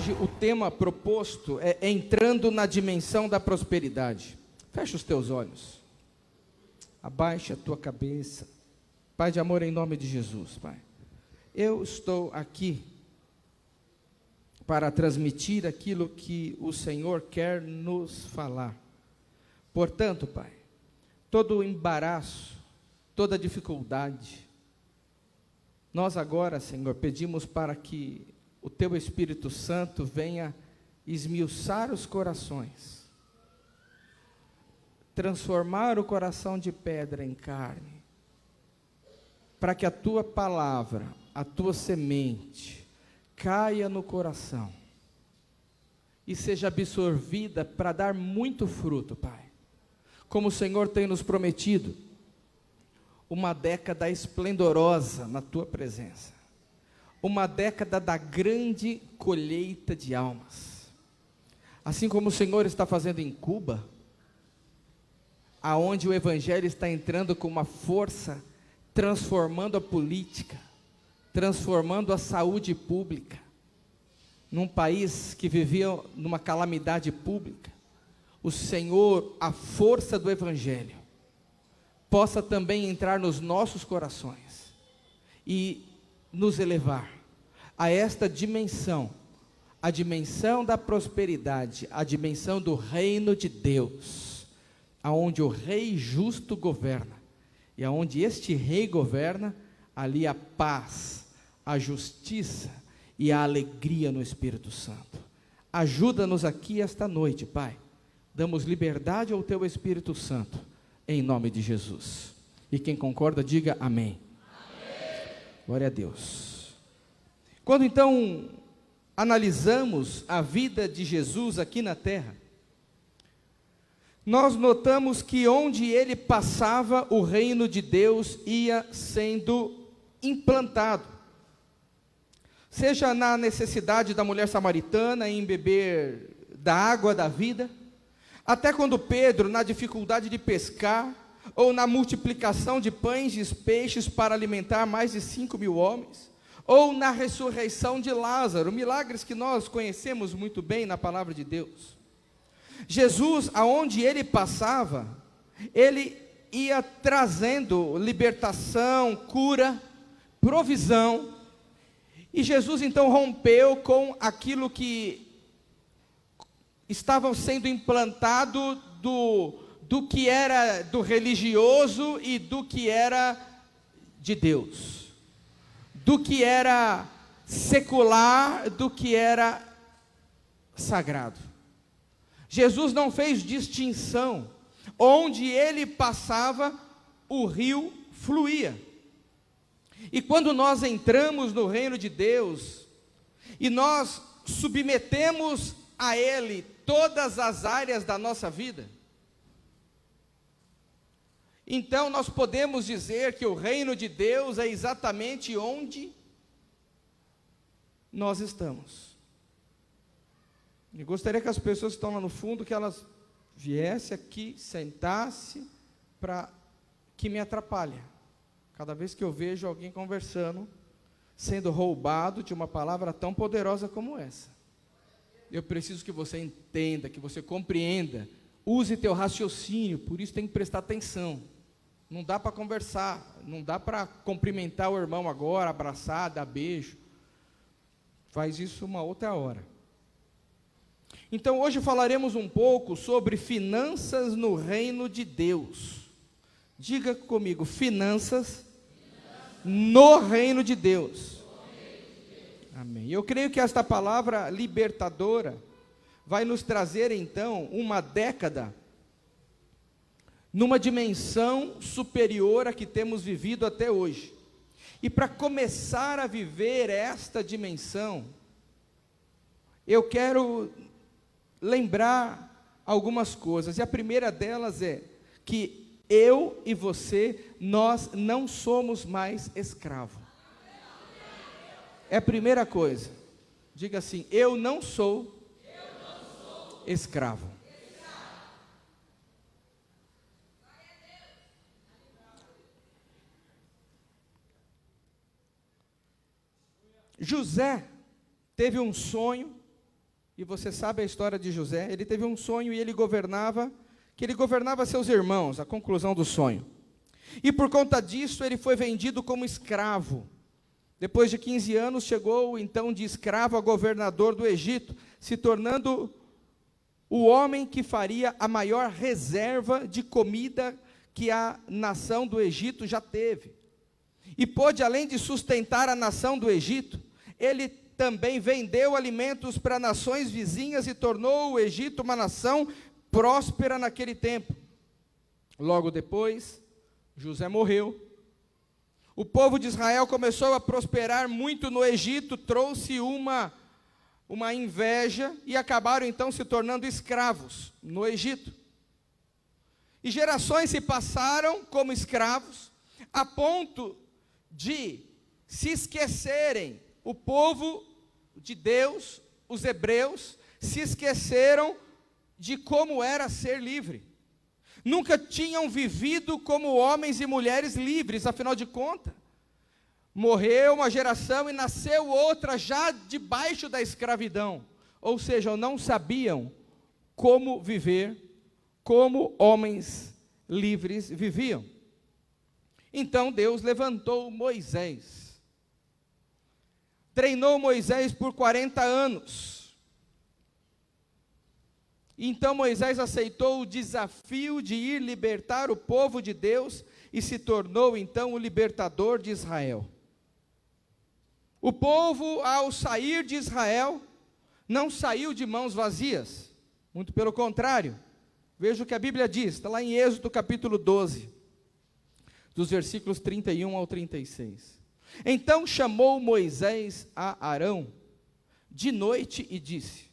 hoje o tema proposto é entrando na dimensão da prosperidade. Fecha os teus olhos. Abaixa a tua cabeça. Pai de amor, em nome de Jesus, Pai. Eu estou aqui para transmitir aquilo que o Senhor quer nos falar. Portanto, Pai, todo o embaraço, toda a dificuldade, nós agora, Senhor, pedimos para que o Teu Espírito Santo venha esmiuçar os corações, transformar o coração de pedra em carne, para que a Tua palavra, a Tua semente, caia no coração e seja absorvida para dar muito fruto, Pai. Como o Senhor tem nos prometido, uma década esplendorosa na Tua presença, uma década da grande colheita de almas, assim como o Senhor está fazendo em Cuba, aonde o Evangelho está entrando com uma força, transformando a política, transformando a saúde pública, num país que vivia numa calamidade pública. O Senhor, a força do Evangelho, possa também entrar nos nossos corações e nos elevar a esta dimensão, a dimensão da prosperidade, a dimensão do reino de Deus, aonde o Rei justo governa, e aonde este Rei governa, ali a paz, a justiça e a alegria no Espírito Santo. Ajuda-nos aqui esta noite, Pai. Damos liberdade ao Teu Espírito Santo, em nome de Jesus. E quem concorda, diga amém. Amém. Glória a Deus. Quando então analisamos a vida de Jesus aqui na terra, nós notamos que onde ele passava, o reino de Deus ia sendo implantado. Seja na necessidade da mulher samaritana em beber da água da vida, até quando Pedro, na dificuldade de pescar, ou na multiplicação de pães e peixes para alimentar mais de 5.000 homens, ou na ressurreição de Lázaro, milagres que nós conhecemos muito bem na palavra de Deus. Jesus, aonde ele passava, ele ia trazendo libertação, cura, provisão, e Jesus então rompeu com aquilo que estava sendo implantado do que era do religioso e do que era de Deus, do que era secular, do que era sagrado. Jesus não fez distinção, onde ele passava, o rio fluía. E quando nós entramos no reino de Deus, e nós submetemos a ele todas as áreas da nossa vida, então nós podemos dizer que o reino de Deus é exatamente onde nós estamos. Eu gostaria que as pessoas que estão lá no fundo, que elas viessem aqui, sentassem, para que me atrapalhe. Cada vez que eu vejo alguém conversando, sendo roubado de uma palavra tão poderosa como essa, eu preciso que você entenda, que você compreenda, use teu raciocínio, por isso tem que prestar atenção. Não dá para conversar, não dá para cumprimentar o irmão agora, abraçar, dar beijo. Faz isso uma outra hora. Então hoje falaremos um pouco sobre finanças no reino de Deus. Diga comigo, finanças no reino de Deus. Amém. Eu creio que esta palavra libertadora vai nos trazer então uma década numa dimensão superior à que temos vivido até hoje. E para começar a viver esta dimensão, eu quero lembrar algumas coisas, e a primeira delas é que eu e você, nós não somos mais escravos. É a primeira coisa. Diga assim, eu não sou escravo. José teve um sonho e você sabe a história de José, ele teve um sonho e ele governava seus irmãos, a conclusão do sonho. E por conta disso, ele foi vendido como escravo. Depois de 15 anos, chegou então de escravo a governador do Egito, se tornando o homem que faria a maior reserva de comida que a nação do Egito já teve. E pôde, além de sustentar a nação do Egito, ele também vendeu alimentos para nações vizinhas e tornou o Egito uma nação próspera naquele tempo. Logo depois, José morreu. O povo de Israel começou a prosperar muito no Egito, trouxe uma inveja e acabaram então se tornando escravos no Egito. E gerações se passaram como escravos, a ponto de se esquecerem, o povo de Deus, os hebreus, se esqueceram de como era ser livre. Nunca tinham vivido como homens e mulheres livres, afinal de contas, morreu uma geração e nasceu outra já debaixo da escravidão. Ou seja, não sabiam como viver, como homens livres viviam. Então Deus levantou Moisés, treinou Moisés por 40 anos. Então Moisés aceitou o desafio de ir libertar o povo de Deus e se tornou então o libertador de Israel. O povo, ao sair de Israel, não saiu de mãos vazias, muito pelo contrário. Veja o que a Bíblia diz, está lá em Êxodo capítulo 12, dos versículos 31 ao 36. Então chamou Moisés a Arão de noite e disse: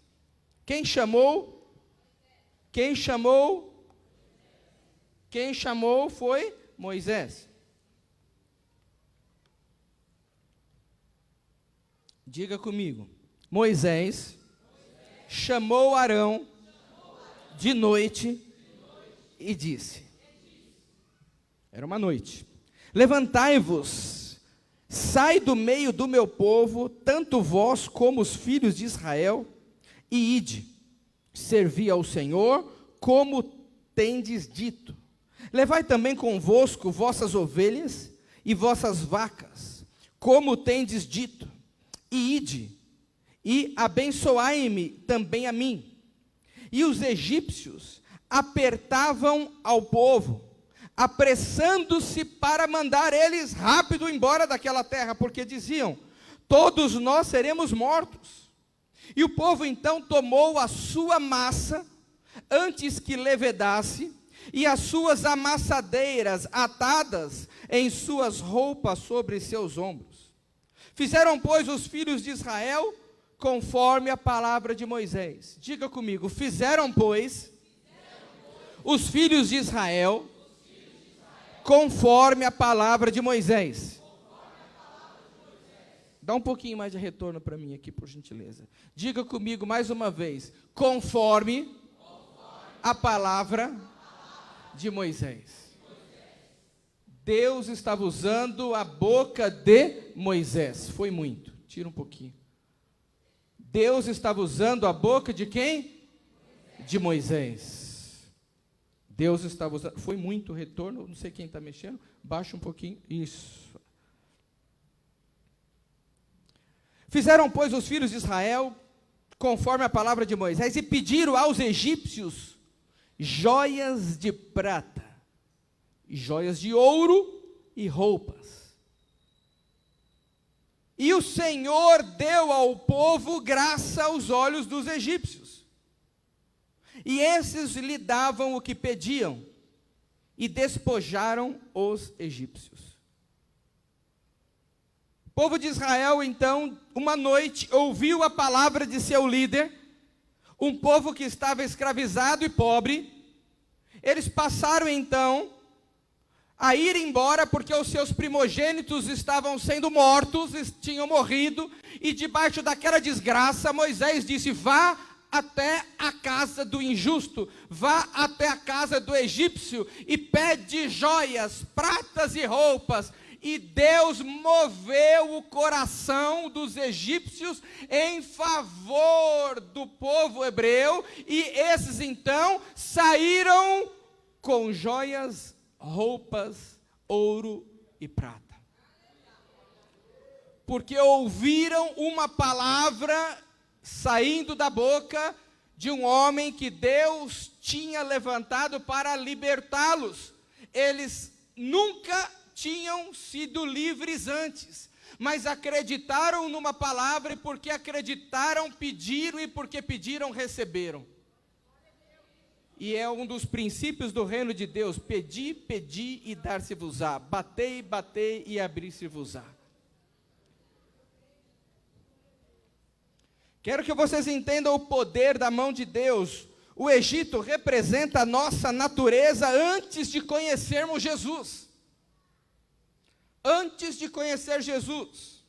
Quem chamou foi Moisés. Diga comigo. Moisés chamou Arão de noite e disse. Era uma noite. Levantai-vos, sai do meio do meu povo, tanto vós como os filhos de Israel, e ide. Servi ao Senhor, como tendes dito. Levai também convosco vossas ovelhas e vossas vacas, como tendes dito. E ide, e abençoai-me também a mim. E os egípcios apertavam ao povo, apressando-se para mandar eles rápido embora daquela terra, porque diziam: todos nós seremos mortos. E o povo então tomou a sua massa, antes que levedasse, e as suas amassadeiras atadas em suas roupas sobre seus ombros. Fizeram, pois, os filhos de Israel, conforme a palavra de Moisés. Diga comigo, fizeram, pois, os filhos de Israel, conforme a palavra de Moisés. Dá um pouquinho mais de retorno para mim aqui, por gentileza. Diga comigo mais uma vez, conforme a palavra de Moisés. Deus estava usando a boca de Moisés. Foi muito, tira um pouquinho. Deus estava usando a boca de quem? De Moisés. Deus estava usando, foi muito retorno, não sei quem está mexendo, baixa um pouquinho, isso. Fizeram, pois, os filhos de Israel, conforme a palavra de Moisés, e pediram aos egípcios joias de prata, joias de ouro e roupas. E o Senhor deu ao povo graça aos olhos dos egípcios. E esses lhe davam o que pediam, e despojaram os egípcios. O povo de Israel, então, uma noite, ouviu a palavra de seu líder, um povo que estava escravizado e pobre. Eles passaram, então, a ir embora, porque os seus primogênitos estavam sendo mortos, tinham morrido, e debaixo daquela desgraça, Moisés disse: vá até a casa do injusto, vá até a casa do egípcio, e pede joias, pratas e roupas, e Deus moveu o coração dos egípcios em favor do povo hebreu, e esses então saíram com joias, roupas, ouro e prata. Porque ouviram uma palavra saindo da boca de um homem que Deus tinha levantado para libertá-los. Eles nunca tinham sido livres antes, mas acreditaram numa palavra, e porque acreditaram, pediram, e porque pediram, receberam. E é um dos princípios do reino de Deus: pedi, pedi e dar-se-vos-á, batei, batei e abrir-se-vos-á. Quero que vocês entendam o poder da mão de Deus. O Egito representa a nossa natureza antes de conhecermos Jesus. Antes de conhecer Jesus,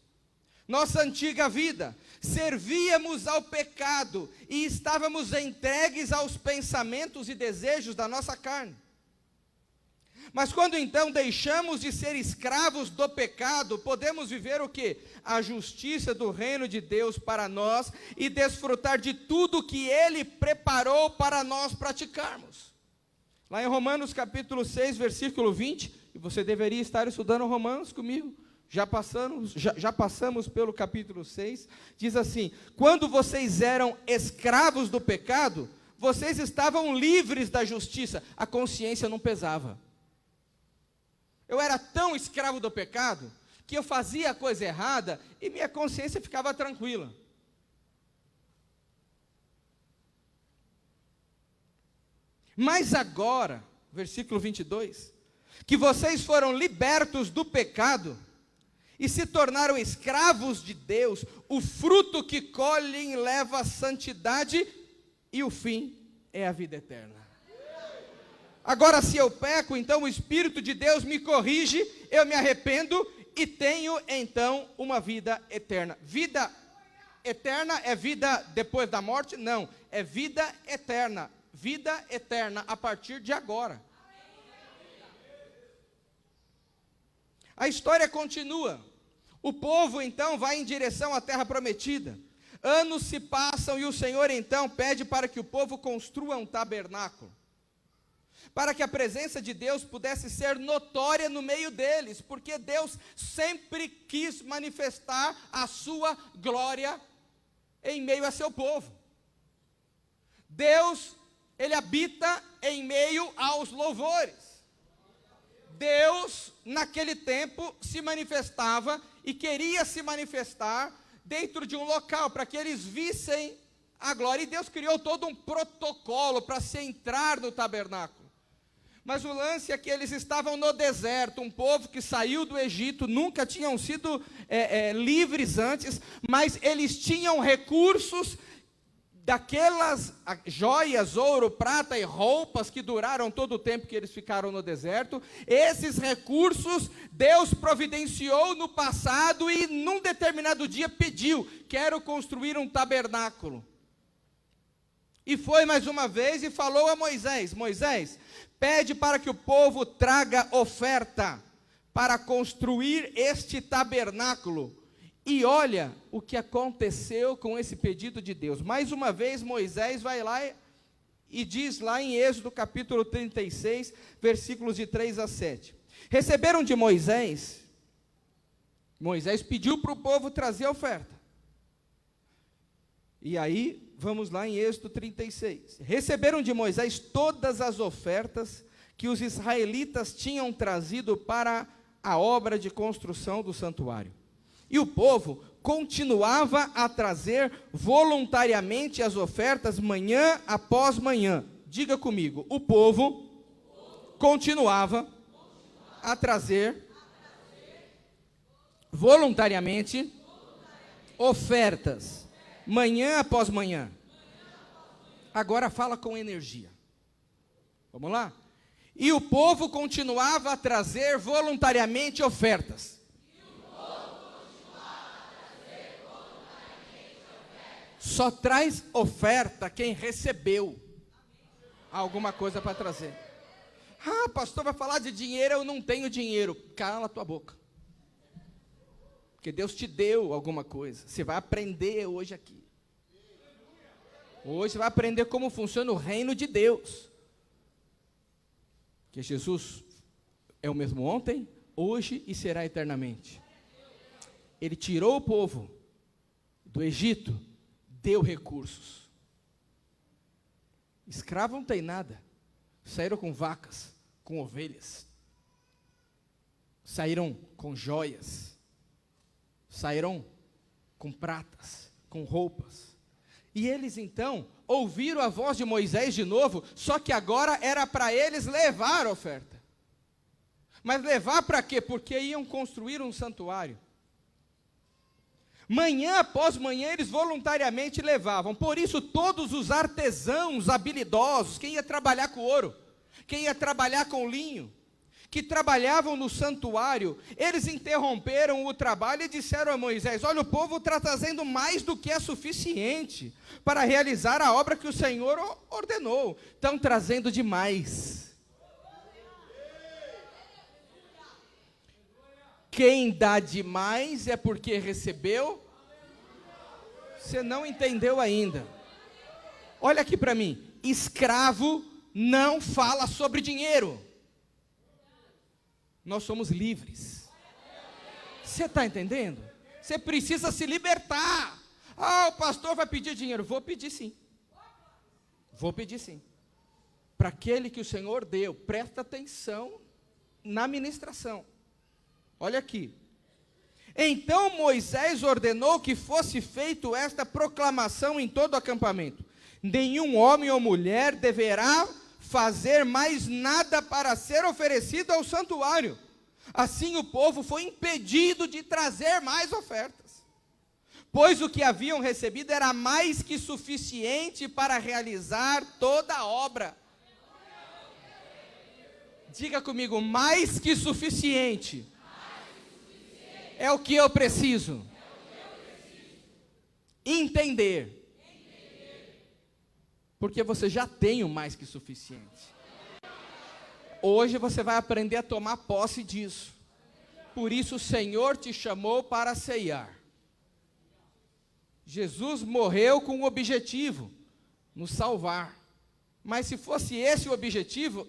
nossa antiga vida, servíamos ao pecado e estávamos entregues aos pensamentos e desejos da nossa carne. Mas quando então deixamos de ser escravos do pecado, podemos viver o quê? A justiça do reino de Deus para nós e desfrutar de tudo que Ele preparou para nós praticarmos. Lá em Romanos capítulo 6, versículo 20, e você deveria estar estudando Romanos comigo, já passamos pelo capítulo 6, diz assim: quando vocês eram escravos do pecado, vocês estavam livres da justiça, a consciência não pesava. Eu era tão escravo do pecado, que eu fazia a coisa errada, e minha consciência ficava tranquila. Mas agora, versículo 22, que vocês foram libertos do pecado, e se tornaram escravos de Deus, o fruto que colhem leva à santidade, e o fim é a vida eterna. Agora, se eu peco, então o Espírito de Deus me corrige, eu me arrependo e tenho então uma vida eterna. Vida eterna é vida depois da morte? Não, é vida eterna. Vida eterna a partir de agora. A história continua. O povo então vai em direção à terra prometida. Anos se passam e o Senhor então pede para que o povo construa um tabernáculo, para que a presença de Deus pudesse ser notória no meio deles, porque Deus sempre quis manifestar a sua glória em meio a seu povo. Deus, Ele habita em meio aos louvores. Deus, naquele tempo, se manifestava e queria se manifestar dentro de um local, para que eles vissem a glória. E Deus criou todo um protocolo para se entrar no tabernáculo. Mas o lance é que eles estavam no deserto, um povo que saiu do Egito, nunca tinham sido livres antes, mas eles tinham recursos, daquelas joias, ouro, prata e roupas que duraram todo o tempo que eles ficaram no deserto. Esses recursos Deus providenciou no passado e num determinado dia pediu: quero construir um tabernáculo. E foi mais uma vez e falou a Moisés: Moisés, pede para que o povo traga oferta para construir este tabernáculo. E olha o que aconteceu com esse pedido de Deus. Mais uma vez Moisés vai lá e diz lá em Êxodo capítulo 36, versículos de 3 a 7. Receberam de Moisés pediu para o povo trazer a oferta. E aí, vamos lá em Êxodo 36. Receberam de Moisés todas as ofertas que os israelitas tinham trazido para a obra de construção do santuário. E o povo continuava a trazer voluntariamente as ofertas manhã após manhã. Diga comigo, o povo continuava a trazer voluntariamente ofertas manhã após manhã. Agora fala com energia. Vamos lá? E o povo continuava a trazer voluntariamente ofertas. Só traz oferta quem recebeu alguma coisa para trazer. Ah, pastor, vai falar de dinheiro, eu não tenho dinheiro. Cala a tua boca. Porque Deus te deu alguma coisa. Você vai aprender hoje aqui. Hoje você vai aprender como funciona o reino de Deus. Que Jesus é o mesmo ontem, hoje e será eternamente. Ele tirou o povo do Egito, deu recursos. Escravo não tem nada. Saíram com vacas, com ovelhas. Saíram com joias. Saíram com pratas, com roupas. E eles então ouviram a voz de Moisés de novo, só que agora era para eles levar a oferta. Mas levar para quê? Porque iam construir um santuário. Manhã após manhã eles voluntariamente levavam. Por isso todos os artesãos habilidosos, quem ia trabalhar com ouro, quem ia trabalhar com linho, que trabalhavam no santuário, eles interromperam o trabalho e disseram a Moisés: olha, o povo está trazendo mais do que é suficiente para realizar a obra que o Senhor ordenou. Estão trazendo demais. Quem dá demais é porque recebeu. Você não entendeu ainda. Olha aqui para mim. Escravo não fala sobre dinheiro. Nós somos livres. Você está entendendo? Você precisa se libertar. Ah, o pastor vai pedir dinheiro. Vou pedir sim. Vou pedir sim. Para aquele que o Senhor deu, presta atenção na ministração. Olha aqui. Então Moisés ordenou que fosse feita esta proclamação em todo o acampamento: nenhum homem ou mulher deverá fazer mais nada para ser oferecido ao santuário. Assim o povo foi impedido de trazer mais ofertas, pois o que haviam recebido era mais que suficiente para realizar toda a obra. Diga comigo: mais que suficiente. É o que eu preciso. Entender. Porque você já tem o mais que suficiente. Hoje você vai aprender a tomar posse disso. Por isso o Senhor te chamou para ceiar. Jesus morreu com o objetivo, nos salvar. Mas se fosse esse o objetivo,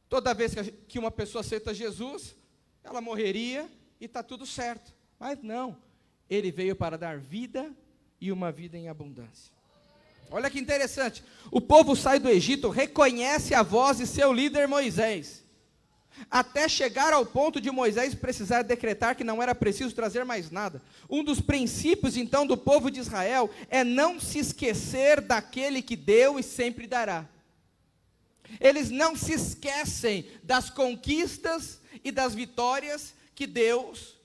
toda vez que uma pessoa aceita Jesus, ela morreria e está tudo certo. Mas não, ele veio para dar vida e uma vida em abundância. Olha que interessante, o povo sai do Egito, reconhece a voz de seu líder Moisés, até chegar ao ponto de Moisés precisar decretar que não era preciso trazer mais nada. Um dos princípios então do povo de Israel é não se esquecer daquele que deu e sempre dará. Eles não se esquecem das conquistas e das vitórias que Deus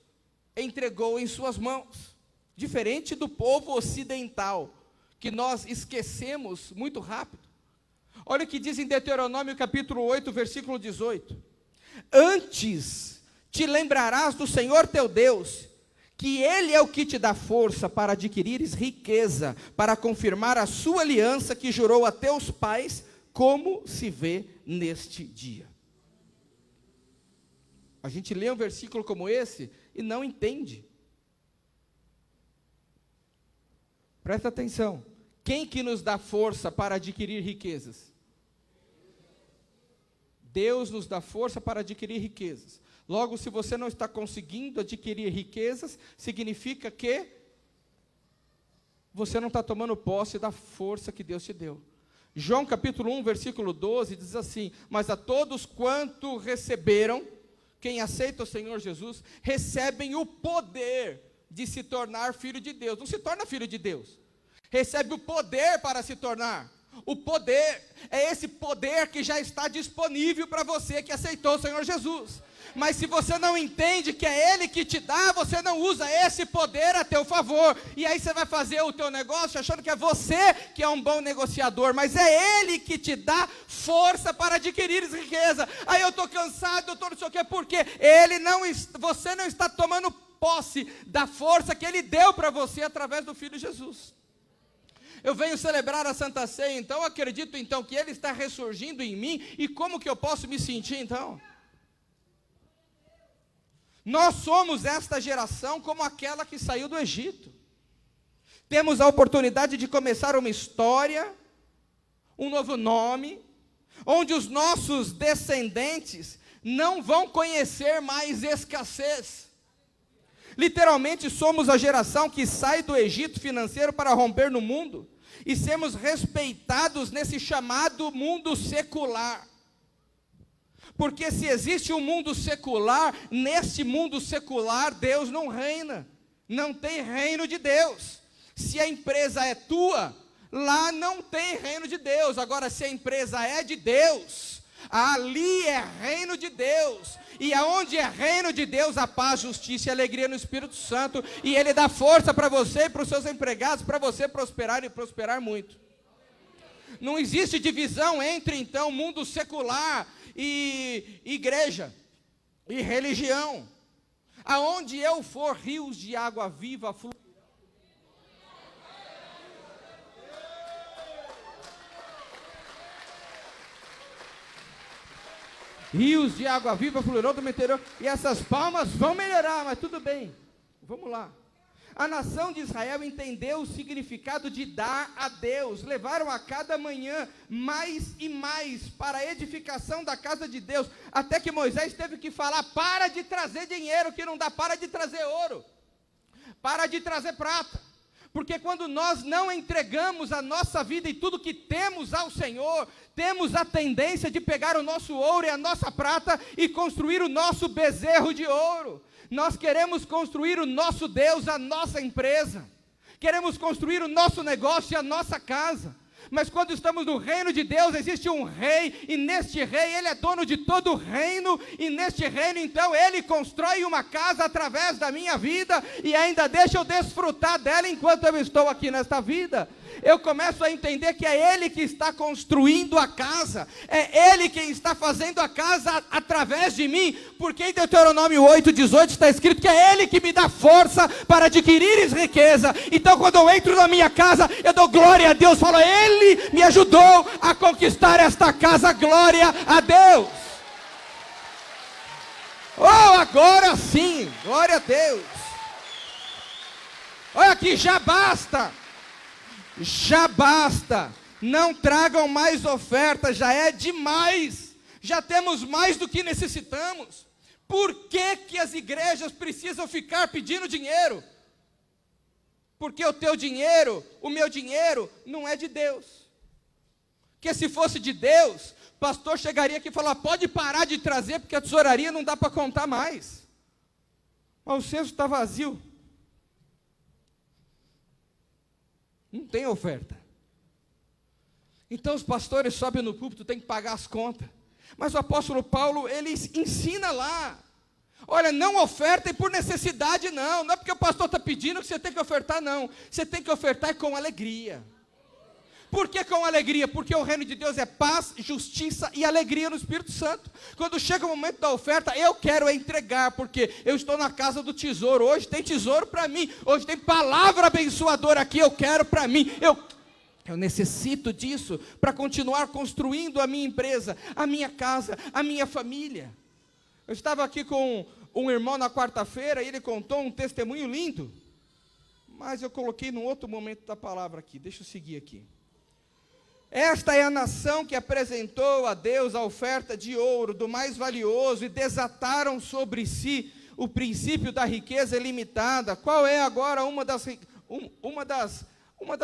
entregou em suas mãos, diferente do povo ocidental, que nós esquecemos muito rápido. Olha o que diz em Deuteronômio capítulo 8, versículo 18: antes te lembrarás do Senhor teu Deus, que Ele é o que te dá força para adquirires riqueza, para confirmar a sua aliança que jurou a teus pais, como se vê neste dia. A gente lê um versículo como esse e não entende. Presta atenção. Quem que nos dá força para adquirir riquezas? Deus nos dá força para adquirir riquezas. Logo, se você não está conseguindo adquirir riquezas, significa que você não está tomando posse da força que Deus te deu. João capítulo 1, versículo 12, diz assim: mas a todos quanto receberam, quem aceita o Senhor Jesus, recebem o poder de se tornar filho de Deus. Não se torna filho de Deus, recebe o poder para se tornar. O poder é esse poder que já está disponível para você que aceitou o Senhor Jesus. Mas se você não entende que é Ele que te dá, você não usa esse poder a teu favor. E aí você vai fazer o teu negócio achando que é você que é um bom negociador, mas é Ele que te dá força para adquirir riqueza. Aí eu estou cansado, eu estou não sei o quê, porque você não está tomando posse da força que Ele deu para você através do Filho Jesus. Eu venho celebrar a Santa Ceia, então acredito então que Ele está ressurgindo em mim. E como que eu posso me sentir então? Nós somos esta geração como aquela que saiu do Egito. Temos a oportunidade de começar uma história, um novo nome, onde os nossos descendentes não vão conhecer mais escassez. Literalmente somos a geração que sai do Egito financeiro para romper no mundo e sermos respeitados nesse chamado mundo secular. Porque se existe um mundo secular, nesse mundo secular Deus não reina, não tem reino de Deus. Se a empresa é tua, lá não tem reino de Deus. Agora, se a empresa é de Deus, ali é reino de Deus. E aonde é reino de Deus, a paz, justiça e alegria no Espírito Santo. E Ele dá força para você e para os seus empregados, para você prosperar e prosperar muito. Não existe divisão entre, então, mundo secular e igreja e religião. Aonde eu for, rios de água viva fluirão. Rios de água viva fluirão do meu interior. E essas palmas vão melhorar, mas tudo bem. Vamos lá. A nação de Israel entendeu o significado de dar a Deus. Levaram a cada manhã mais e mais para a edificação da casa de Deus. Até que Moisés teve que falar: para de trazer dinheiro que não dá, para de trazer ouro, para de trazer prata. Porque quando nós não entregamos a nossa vida e tudo que temos ao Senhor, temos a tendência de pegar o nosso ouro e a nossa prata e construir o nosso bezerro de ouro. Nós queremos construir o nosso Deus, a nossa empresa. Queremos construir o nosso negócio e a nossa casa. Mas quando estamos no reino de Deus, existe um rei, e neste rei, ele é dono de todo o reino, e neste reino, então, ele constrói uma casa através da minha vida, e ainda deixa eu desfrutar dela enquanto eu estou aqui nesta vida. Eu começo a entender que é Ele que está construindo a casa, é Ele quem está fazendo a casa através de mim, porque em Deuteronômio 8:18 está escrito que é Ele que me dá força para adquirir riqueza. Então quando eu entro na minha casa, eu dou glória a Deus, falo: Ele me ajudou a conquistar esta casa, glória a Deus. Oh, agora sim, glória a Deus. Olha aqui, já basta. Já basta, não tragam mais ofertas, já é demais, já temos mais do que necessitamos. Por que as igrejas precisam ficar pedindo dinheiro? Porque o teu dinheiro, o meu dinheiro, não é de Deus. Porque se fosse de Deus, o pastor chegaria aqui e falaria: pode parar de trazer, porque a tesouraria não dá para contar mais. Mas o cesto está vazio. Não tem oferta. Então os pastores sobem no púlpito, tem que pagar as contas. Mas o apóstolo Paulo, ele ensina lá: olha, não ofertem por necessidade, não é porque o pastor está pedindo que você tem que ofertar, não. Você tem que ofertar com alegria. Por que com alegria? Porque o reino de Deus é paz, justiça e alegria no Espírito Santo. Quando chega o momento da oferta, eu quero entregar, porque eu estou na casa do tesouro. Hoje tem tesouro para mim, hoje tem palavra abençoadora aqui, eu quero para mim. Eu necessito disso para continuar construindo a minha empresa, a minha casa, a minha família. Eu estava aqui com um irmão na quarta-feira e ele contou um testemunho lindo, mas eu coloquei num outro momento da palavra aqui. Deixa eu seguir aqui. Esta é a nação que apresentou a Deus a oferta de ouro, do mais valioso, e desataram sobre si o princípio da riqueza ilimitada. Qual é agora uma das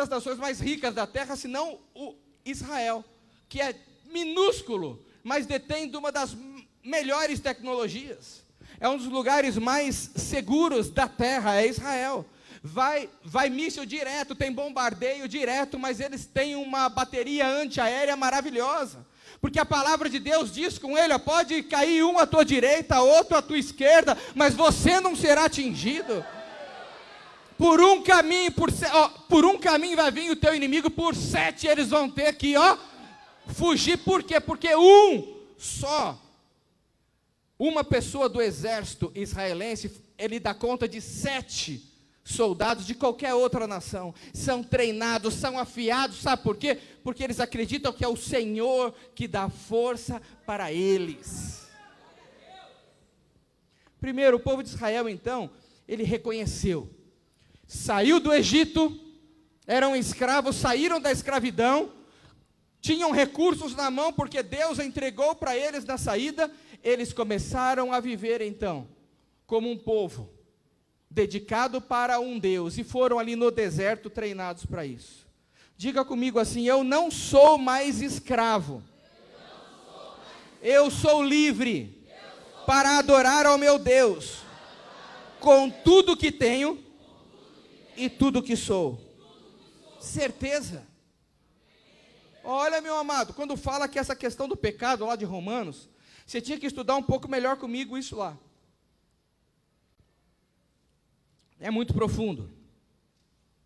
nações mais ricas da terra, senão o Israel, que é minúsculo, mas detém uma das melhores tecnologias. É um dos lugares mais seguros da terra, é Israel. Vai míssil direto, tem bombardeio direto, mas eles têm uma bateria antiaérea maravilhosa. Porque a palavra de Deus diz com ele: pode cair um à tua direita, outro à tua esquerda, mas você não será atingido. Por um caminho vai vir o teu inimigo, por 7 eles vão ter que fugir. Por quê? Porque uma pessoa do exército israelense, ele dá conta de 7 soldados de qualquer outra nação. São treinados, são afiados, sabe por quê? Porque eles acreditam que é o Senhor que dá força para eles. Primeiro, o povo de Israel, então, ele reconheceu. Saiu do Egito, eram escravos, saíram da escravidão, tinham recursos na mão, porque Deus entregou para eles na saída. Eles começaram a viver, então, como um povo dedicado para um Deus, e foram ali no deserto treinados para isso. Diga comigo assim: eu não sou mais escravo, eu sou livre para adorar ao meu Deus, com tudo que tenho e tudo que sou. Certeza. Olha, meu amado, quando fala que essa questão do pecado lá de Romanos, você tinha que estudar um pouco melhor comigo isso lá. É muito profundo.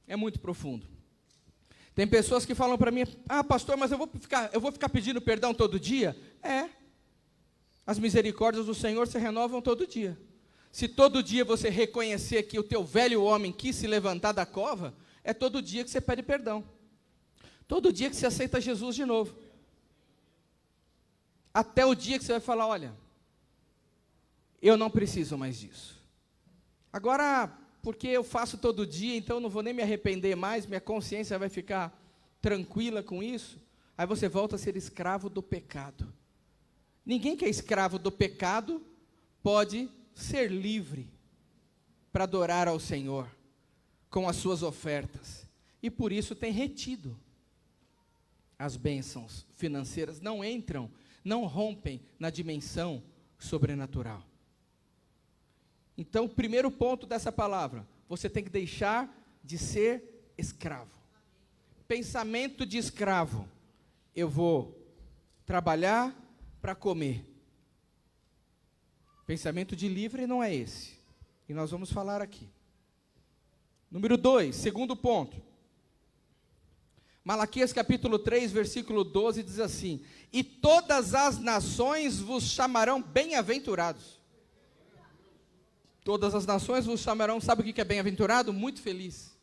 É muito profundo. Tem pessoas que falam para mim: ah, pastor, mas eu vou ficar pedindo perdão todo dia? É. As misericórdias do Senhor se renovam todo dia. Se todo dia você reconhecer que o teu velho homem quis se levantar da cova, é todo dia que você pede perdão. Todo dia que você aceita Jesus de novo. Até o dia que você vai falar: olha, eu não preciso mais disso. Agora, porque eu faço todo dia, então eu não vou nem me arrepender mais, minha consciência vai ficar tranquila com isso. Aí você volta a ser escravo do pecado. Ninguém que é escravo do pecado pode ser livre para adorar ao Senhor com as suas ofertas. E por isso tem retido. As bênçãos financeiras não entram, não rompem na dimensão sobrenatural. Então, o primeiro ponto dessa palavra: você tem que deixar de ser escravo. Pensamento de escravo: eu vou trabalhar para comer. Pensamento de livre não é esse. E nós vamos falar aqui. Número 2, segundo ponto. Malaquias capítulo 3, versículo 12 diz assim: e todas as nações vos chamarão bem-aventurados. Todas as nações vos chamarão, sabe o que é bem-aventurado? Muito feliz.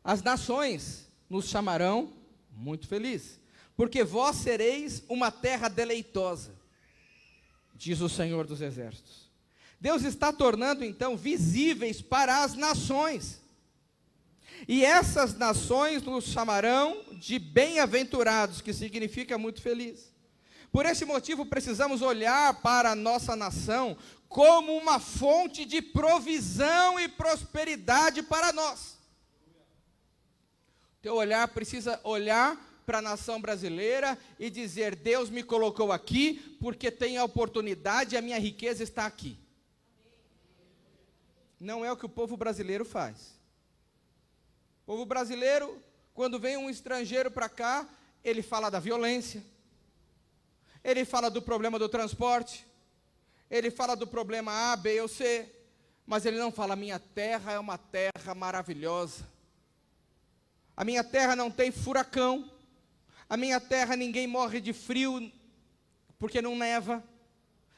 As nações nos chamarão muito feliz, porque vós sereis uma terra deleitosa, diz o Senhor dos Exércitos. Deus está tornando então visíveis para as nações. E essas nações nos chamarão de bem-aventurados, que significa muito feliz. Por esse motivo, precisamos olhar para a nossa nação como uma fonte de provisão e prosperidade para nós. Teu olhar precisa olhar para a nação brasileira e dizer: Deus me colocou aqui porque tem a oportunidade e a minha riqueza está aqui. Não é o que o povo brasileiro faz. O povo brasileiro, quando vem um estrangeiro para cá, ele fala da violência, ele fala do problema do transporte, ele fala do problema A, B ou C, mas ele não fala: minha terra é uma terra maravilhosa, a minha terra não tem furacão, a minha terra ninguém morre de frio porque não neva,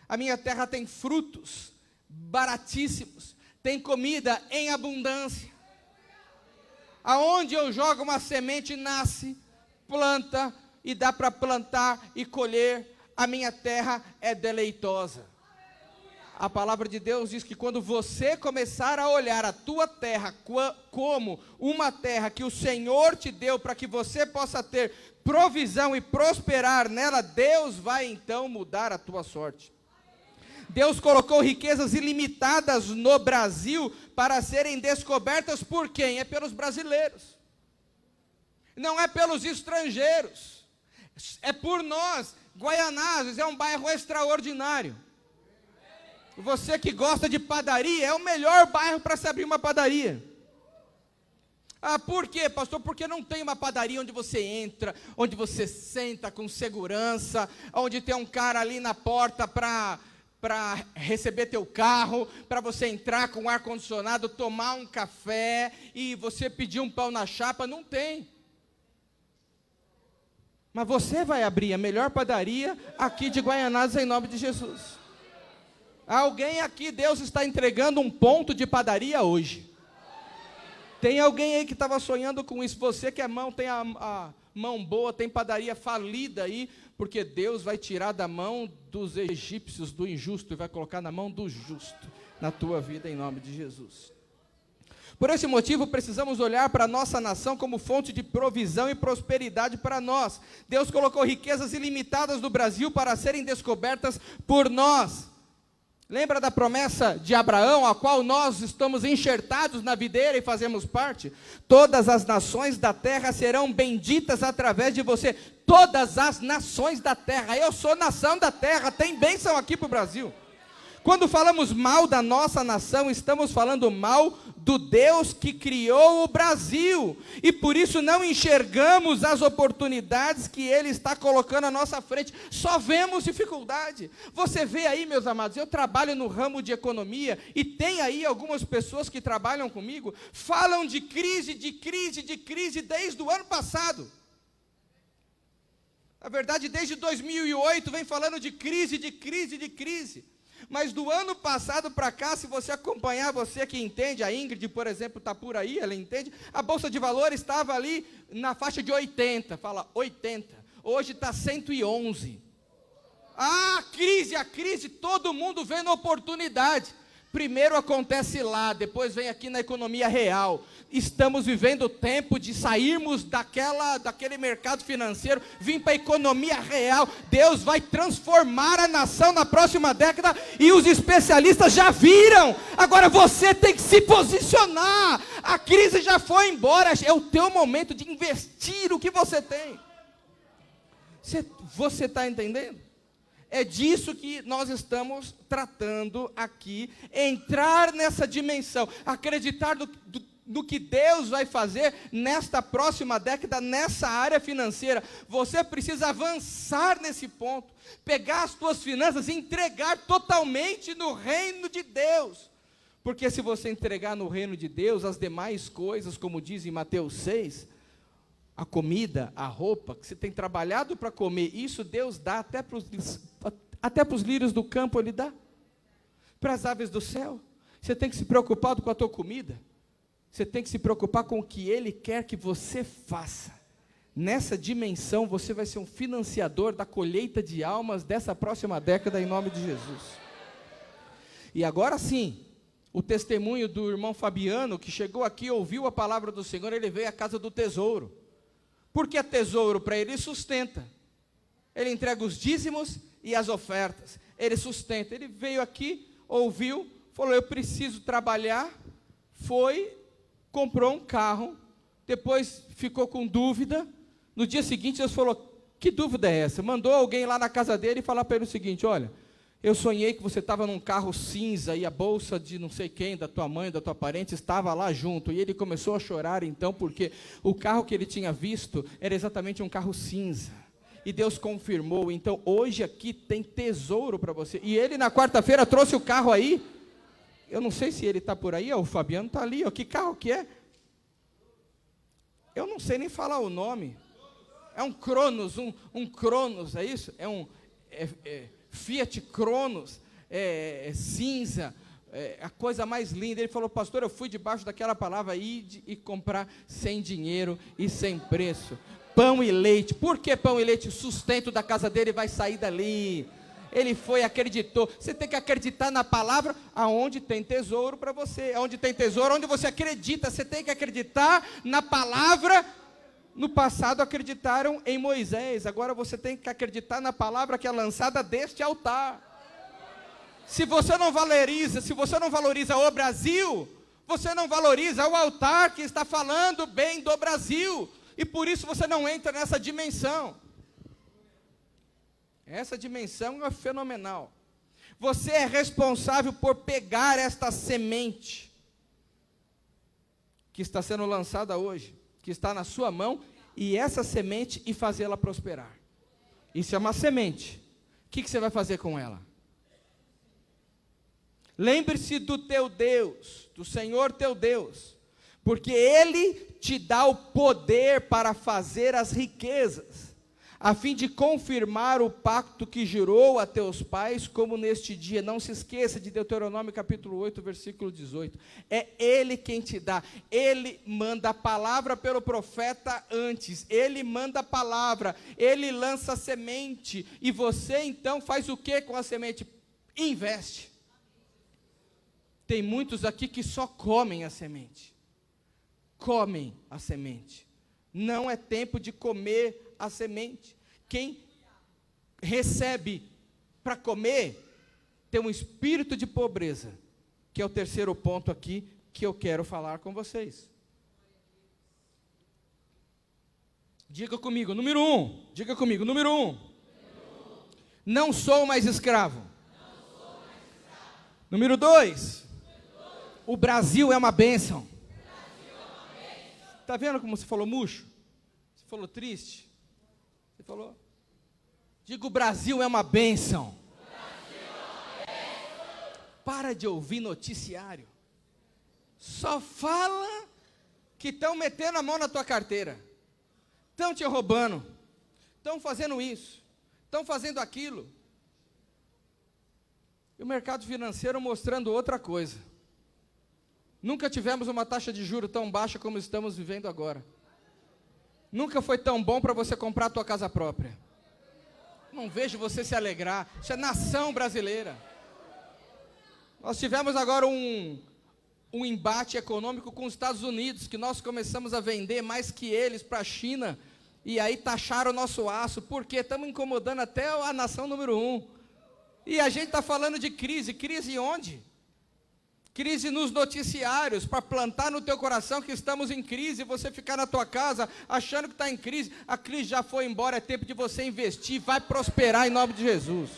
a minha terra tem frutos baratíssimos, tem comida em abundância. Aonde eu jogo uma semente, nasce, planta, e dá para plantar e colher. A minha terra é deleitosa. A palavra de Deus diz que quando você começar a olhar a tua terra como uma terra que o Senhor te deu para que você possa ter provisão e prosperar nela, Deus vai então mudar a tua sorte. Deus colocou riquezas ilimitadas no Brasil para serem descobertas por quem? É pelos brasileiros. Não é pelos estrangeiros. É por nós. Guaianazes é um bairro extraordinário. Você que gosta de padaria, é o melhor bairro para se abrir uma padaria. Ah, por quê, pastor? Porque não tem uma padaria onde você entra, onde você senta com segurança, onde tem um cara ali na porta para receber teu carro, para você entrar com ar-condicionado, tomar um café e você pedir um pão na chapa. Não tem. Mas você vai abrir a melhor padaria aqui de Guaianazes em nome de Jesus. Alguém aqui, Deus está entregando um ponto de padaria hoje. Tem alguém aí que estava sonhando com isso. Você que é mão, tem Mão boa, tem padaria falida aí, porque Deus vai tirar da mão dos egípcios, do injusto, e vai colocar na mão do justo, na tua vida, em nome de Jesus. Por esse motivo, precisamos olhar para a nossa nação como fonte de provisão e prosperidade para nós. Deus colocou riquezas ilimitadas no Brasil para serem descobertas por nós. Lembra da promessa de Abraão, a qual nós estamos enxertados na videira e fazemos parte? Todas as nações da terra serão benditas através de você. Todas as nações da terra. Eu sou nação da terra, tem bênção aqui para o Brasil. Quando falamos mal da nossa nação, estamos falando mal do Deus que criou o Brasil, e por isso não enxergamos as oportunidades que Ele está colocando à nossa frente, só vemos dificuldade. Você vê aí, meus amados, eu trabalho no ramo de economia, e tem aí algumas pessoas que trabalham comigo, falam de crise desde o ano passado. Na verdade, desde 2008, vem falando de crise. Mas do ano passado para cá, se você acompanhar, você que entende, a Ingrid, por exemplo, está por aí, ela entende, a Bolsa de Valores estava ali na faixa de 80, fala 80, hoje está 111. A crise, todo mundo vendo oportunidade. Primeiro acontece lá, depois vem aqui na economia real. Estamos vivendo o tempo de sairmos daquele mercado financeiro, vir para a economia real. Deus vai transformar a nação na próxima década, e os especialistas já viram. Agora você tem que se posicionar. A crise já foi embora, é o teu momento de investir o que você tem. Você está entendendo? É disso que nós estamos tratando aqui, entrar nessa dimensão, acreditar no que Deus vai fazer nesta próxima década, nessa área financeira. Você precisa avançar nesse ponto, pegar as tuas finanças e entregar totalmente no reino de Deus. Porque se você entregar no reino de Deus, as demais coisas, como diz em Mateus 6, a comida, a roupa, que você tem trabalhado para comer, isso Deus dá até para os lírios do campo, Ele dá. Para as aves do céu. Você tem que se preocupar com a tua comida. Você tem que se preocupar com o que Ele quer que você faça. Nessa dimensão, você vai ser um financiador da colheita de almas dessa próxima década, em nome de Jesus. E agora sim, o testemunho do irmão Fabiano, que chegou aqui, ouviu a palavra do Senhor, ele veio à casa do tesouro. Porque é tesouro para ele sustenta. Ele entrega os dízimos e as ofertas. Ele sustenta. Ele veio aqui, ouviu, falou, eu preciso trabalhar. Foi, comprou um carro. Depois ficou com dúvida. No dia seguinte, Deus falou, que dúvida é essa? Mandou alguém lá na casa dele e falar para ele o seguinte, olha, eu sonhei que você estava num carro cinza e a bolsa de não sei quem, da tua mãe, da tua parente, estava lá junto. E ele começou a chorar então, porque o carro que ele tinha visto era exatamente um carro cinza. E Deus confirmou. Então hoje aqui tem tesouro para você. E ele na quarta-feira trouxe o carro aí. Eu não sei se ele está por aí, ó, o Fabiano está ali. Ó, que carro que é? Eu não sei nem falar o nome. É um Cronos, um Cronos, é isso? É um Fiat Cronos, cinza, a coisa mais linda. Ele falou, pastor, eu fui debaixo daquela palavra, ir e comprar sem dinheiro e sem preço. Pão e leite. Por que pão e leite? O sustento da casa dele vai sair dali. Ele foi, acreditou. Você tem que acreditar na palavra, aonde tem tesouro para você. Aonde tem tesouro, onde você acredita. Você tem que acreditar na palavra. No passado acreditaram em Moisés, agora você tem que acreditar na palavra que é lançada deste altar. Se você não valoriza o Brasil, você não valoriza o altar que está falando bem do Brasil, e por isso você não entra nessa dimensão. Essa dimensão é fenomenal. Você é responsável por pegar esta semente que está sendo lançada hoje, que está na sua mão, e essa semente e fazê-la prosperar. Isso é uma semente. O que você vai fazer com ela? Lembre-se do teu Deus, do Senhor teu Deus, porque Ele te dá o poder para fazer as riquezas. a fim de confirmar o pacto que jurou a teus pais, como neste dia. Não se esqueça de Deuteronômio capítulo 8, versículo 18. É Ele quem te dá. Ele manda a palavra pelo profeta antes. Ele manda a palavra. Ele lança a semente. E você então faz o que com a semente? Investe. Tem muitos aqui que só comem a semente. Comem a semente. Não é tempo de comer a semente. Quem recebe para comer tem um espírito de pobreza, que é o terceiro ponto aqui que eu quero falar com vocês. Diga comigo, número 1. Diga comigo, número 1. Não sou mais escravo. Número 2. O Brasil é uma bênção. Está vendo como você falou murcho? Você falou triste? Você falou? Diga, o Brasil é uma bênção. Para de ouvir noticiário. Só fala que estão metendo a mão na tua carteira. Estão te roubando. Estão fazendo isso. Estão fazendo aquilo. E o mercado financeiro mostrando outra coisa. Nunca tivemos uma taxa de juros tão baixa como estamos vivendo agora. Nunca foi tão bom para você comprar a tua casa própria. Não vejo você se alegrar. Isso é nação brasileira. Nós tivemos agora um embate econômico com os Estados Unidos, que nós começamos a vender mais que eles para a China, e aí taxaram o nosso aço, porque estamos incomodando até a nação número 1. E a gente está falando de crise. Crise onde? Crise nos noticiários, para plantar no teu coração que estamos em crise, e você ficar na tua casa achando que está em crise. A crise já foi embora, é tempo de você investir, vai prosperar em nome de Jesus.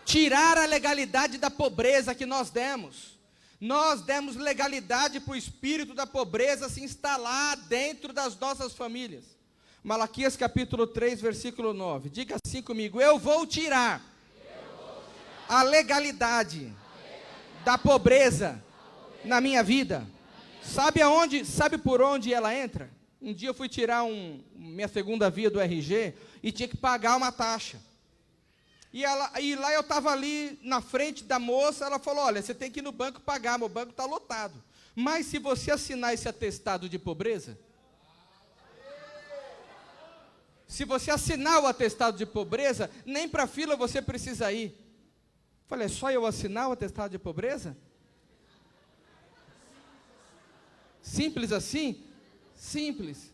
Tirar a legalidade da pobreza que nós demos. Nós demos legalidade para o espírito da pobreza se instalar dentro das nossas famílias. Malaquias capítulo 3, versículo 9. Diga assim comigo, eu vou tirar a legalidade da pobreza na minha vida. Sabe por onde ela entra? Um dia eu fui tirar minha segunda via do RG e tinha que pagar uma taxa. E lá eu estava ali na frente da moça, ela falou, olha, você tem que ir no banco pagar, meu banco está lotado. Mas se você assinar esse atestado de pobreza, se você assinar o atestado de pobreza, nem para a fila você precisa ir. Falei, é só eu assinar o atestado de pobreza? Simples assim? Simples.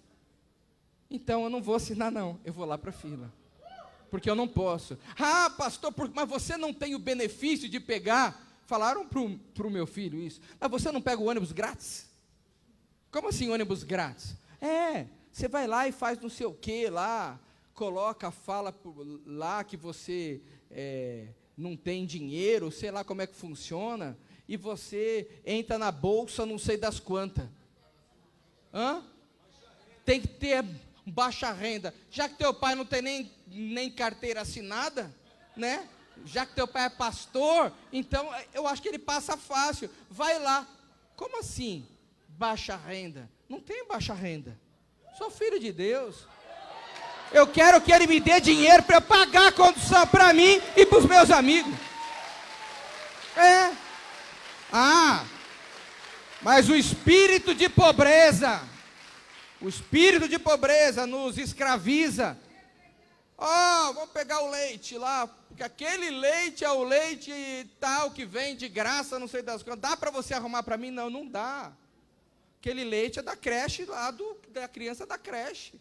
Então eu não vou assinar não, eu vou lá para a fila. Porque eu não posso. Ah, pastor, mas você não tem o benefício de pegar. Falaram para o meu filho isso. Mas você não pega o ônibus grátis? Como assim ônibus grátis? Você vai lá e faz não sei o que lá, fala lá que você não tem dinheiro, sei lá como é que funciona, e você entra na bolsa não sei das quantas. Tem que ter baixa renda. Já que teu pai não tem nem carteira assinada, né? Já que teu pai é pastor, então eu acho que ele passa fácil. Vai lá. Como assim? Baixa renda? Não tem baixa renda. Sou filho de Deus. Eu quero que ele me dê dinheiro para eu pagar a condução para mim e para os meus amigos. Mas o espírito de pobreza nos escraviza. Vamos pegar o leite lá, porque aquele leite é o leite tal que vem de graça, não sei das quantas. Dá para você arrumar para mim? Não, não dá. Aquele leite é da creche lá, da criança da creche.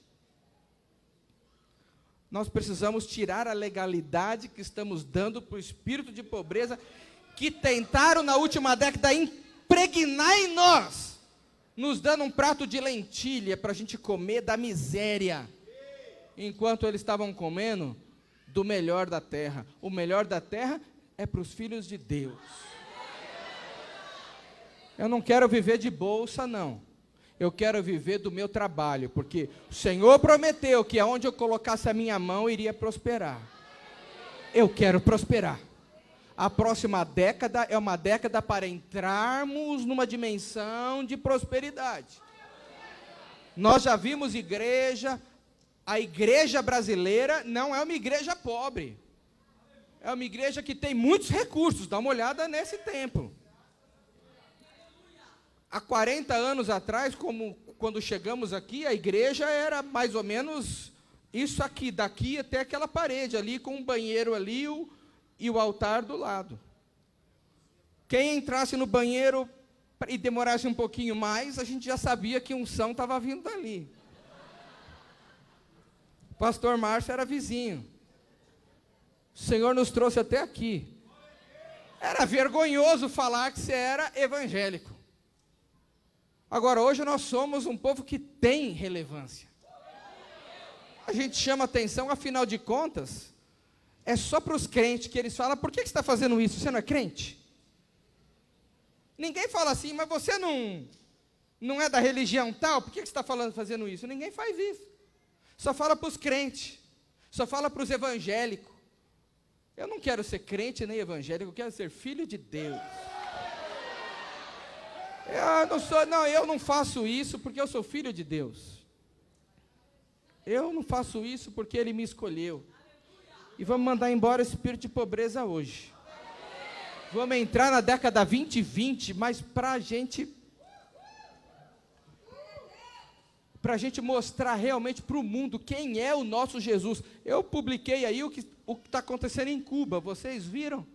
Nós precisamos tirar a legalidade que estamos dando para o espírito de pobreza, que tentaram na última década impregnar em nós, nos dando um prato de lentilha para a gente comer da miséria, enquanto eles estavam comendo do melhor da terra. O melhor da terra é para os filhos de Deus. Eu não quero viver de bolsa, não. Eu quero viver do meu trabalho, porque o Senhor prometeu que aonde eu colocasse a minha mão, iria prosperar. Eu quero prosperar. A próxima década é uma década para entrarmos numa dimensão de prosperidade. Nós já vimos igreja a igreja brasileira não é uma igreja pobre. É uma igreja que tem muitos recursos. Dá uma olhada nesse templo. Há 40 anos atrás, quando chegamos aqui, a igreja era mais ou menos isso aqui, daqui até aquela parede ali, com um banheiro ali e o altar do lado. Quem entrasse no banheiro e demorasse um pouquinho mais, a gente já sabia que unção estava vindo dali. O pastor Márcio era vizinho. O Senhor nos trouxe até aqui. Era vergonhoso falar que você era evangélico. Agora, hoje nós somos um povo que tem relevância. A gente chama atenção, afinal de contas, é só para os crentes que eles falam: por que você está fazendo isso? Você não é crente? Ninguém fala assim: mas você não é da religião tal? Por que você está fazendo isso? Ninguém faz isso. Só fala para os crentes, só fala para os evangélicos. Eu não quero ser crente nem evangélico, eu quero ser filho de Deus. Eu não faço isso porque eu sou filho de Deus. Eu não faço isso porque Ele me escolheu. E vamos mandar embora esse espírito de pobreza hoje. Vamos entrar na década 2020, mas para a gente mostrar realmente para o mundo quem é o nosso Jesus. Eu publiquei aí o que está acontecendo em Cuba, vocês viram?